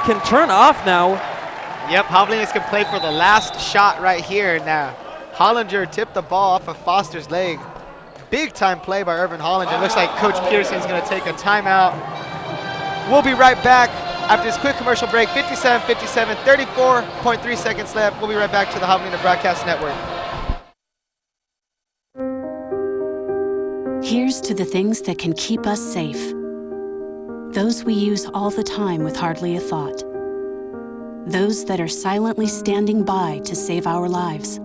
S1: can turn off now.
S2: Yep, Javelinas can play for the last shot right here. Now, Hollinger tipped the ball off of Foster's leg. Big time play by Irvin Hollinger. Looks like Coach Peterson's going to take a timeout. We'll be right back after this quick commercial break. 57-57, 34.3 seconds left. We'll be right back to the Javelina Broadcast Network.
S3: Here's to the things that can keep us safe. Those we use all the time with hardly a thought. Those that are silently standing by to save our lives.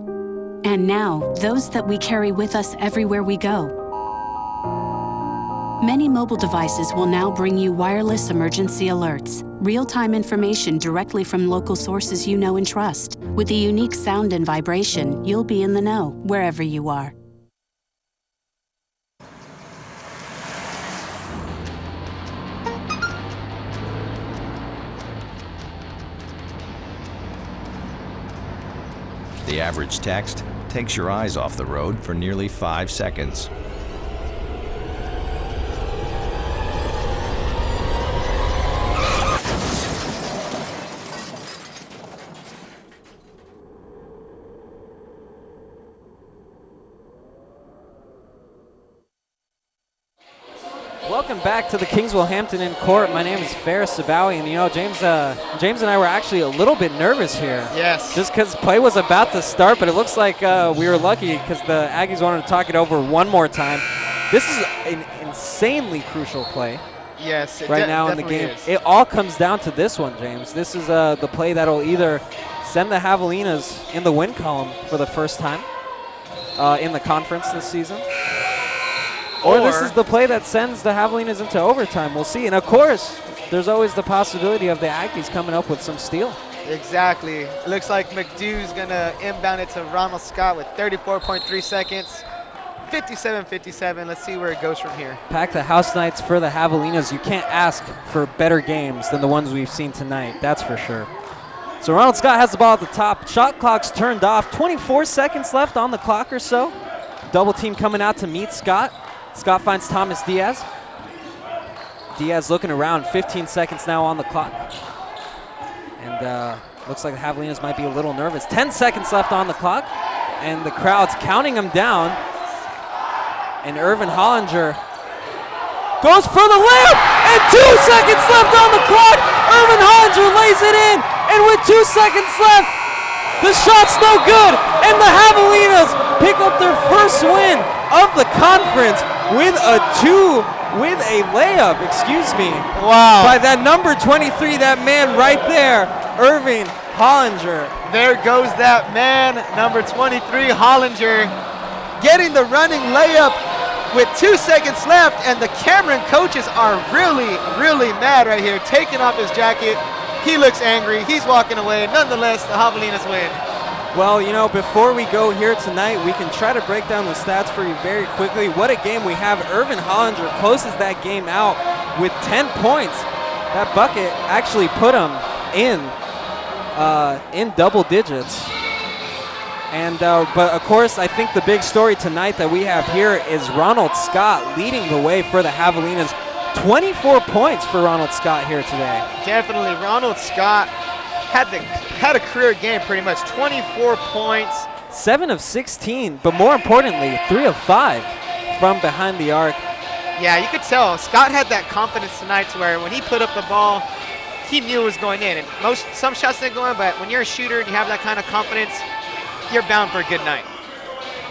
S3: And now, those that we carry with us everywhere we go. Many mobile devices will now bring you wireless emergency alerts, real-time information directly from local sources you know and trust. With the unique sound and vibration, you'll be in the know, wherever you are.
S4: The average text takes your eyes off the road for nearly 5 seconds.
S1: Welcome back to the Kingsville Hampton Inn Court. My name is Ferris Sabawi, and you know, James and I were actually a little bit nervous here.
S2: Yes.
S1: Just because play was about to start, but it looks like we were lucky because the Aggies wanted to talk it over one more time. This is an insanely crucial play.
S2: Yes, it
S1: right now in the game.
S2: is.
S1: It all comes down to this one, James. This is the play that'll either send the Javelinas in the win column for the first time in the conference this season, or this is the play that sends the Javelinas into overtime. We'll see. And of course, there's always the possibility of the Aggies coming up with some steal.
S2: Exactly. It looks like McDou's going to inbound it to Ronald Scott with 34.3 seconds. 57-57. Let's see where it goes from here.
S1: Pack the house nights for the Javelinas. You can't ask for better games than the ones we've seen tonight. That's for sure. So Ronald Scott has the ball at the top. Shot clock's turned off. 24 seconds left on the clock or so. Double team coming out to meet Scott. Scott finds Thomas Diaz. Diaz looking around. 15 seconds now on the clock. And looks like the Javelinas might be a little nervous. 10 seconds left on the clock. And the crowd's counting them down. And Irvin Hollinger goes for the layup, and 2 seconds left on the clock. Irvin Hollinger lays it in, and with 2 seconds left, the shot's no good, and the Javelinas pick up their first win of the conference with a layup, excuse me.
S2: Wow.
S1: By that number 23, that man right there, Irvin Hollinger.
S2: There goes that man, number 23, Hollinger, getting the running layup with 2 seconds left, and the Cameron coaches are really, really mad right here, taking off his jacket. He looks angry. He's walking away. Nonetheless, the Javelinas win.
S1: Well, you know, before we go here tonight, we can try to break down the stats for you very quickly. What a game we have. Irvin Hollinger closes that game out with 10 points. That bucket actually put him in double digits. And but of course, I think the big story tonight that we have here is Ronald Scott leading the way for the Javelinas. 24 points for Ronald Scott here today.
S2: Definitely, Ronald Scott had a career game pretty much. 24 points.
S1: 7 of 16, but more importantly, 3 of 5 from behind the arc.
S2: Yeah, you could tell Scott had that confidence tonight to where when he put up the ball, he knew it was going in. And some shots didn't go in, but when you're a shooter and you have that kind of confidence, you're bound for a good night.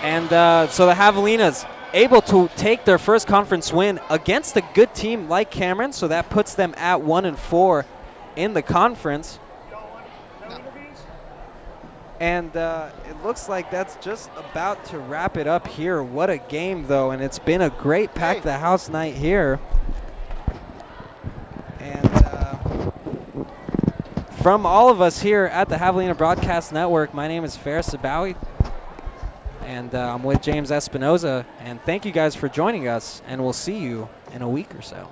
S1: And so the Javelinas able to take their first conference win against a good team like Cameron, so that puts them at 1-4 in the conference. And it looks like that's just about to wrap it up here. What a game, though, and it's been a great Pack the House night here. And from all of us here at the Javelina Broadcast Network, my name is Ferris Sabawi, and I'm with James Espinoza. And thank you guys for joining us, and we'll see you in a week or so.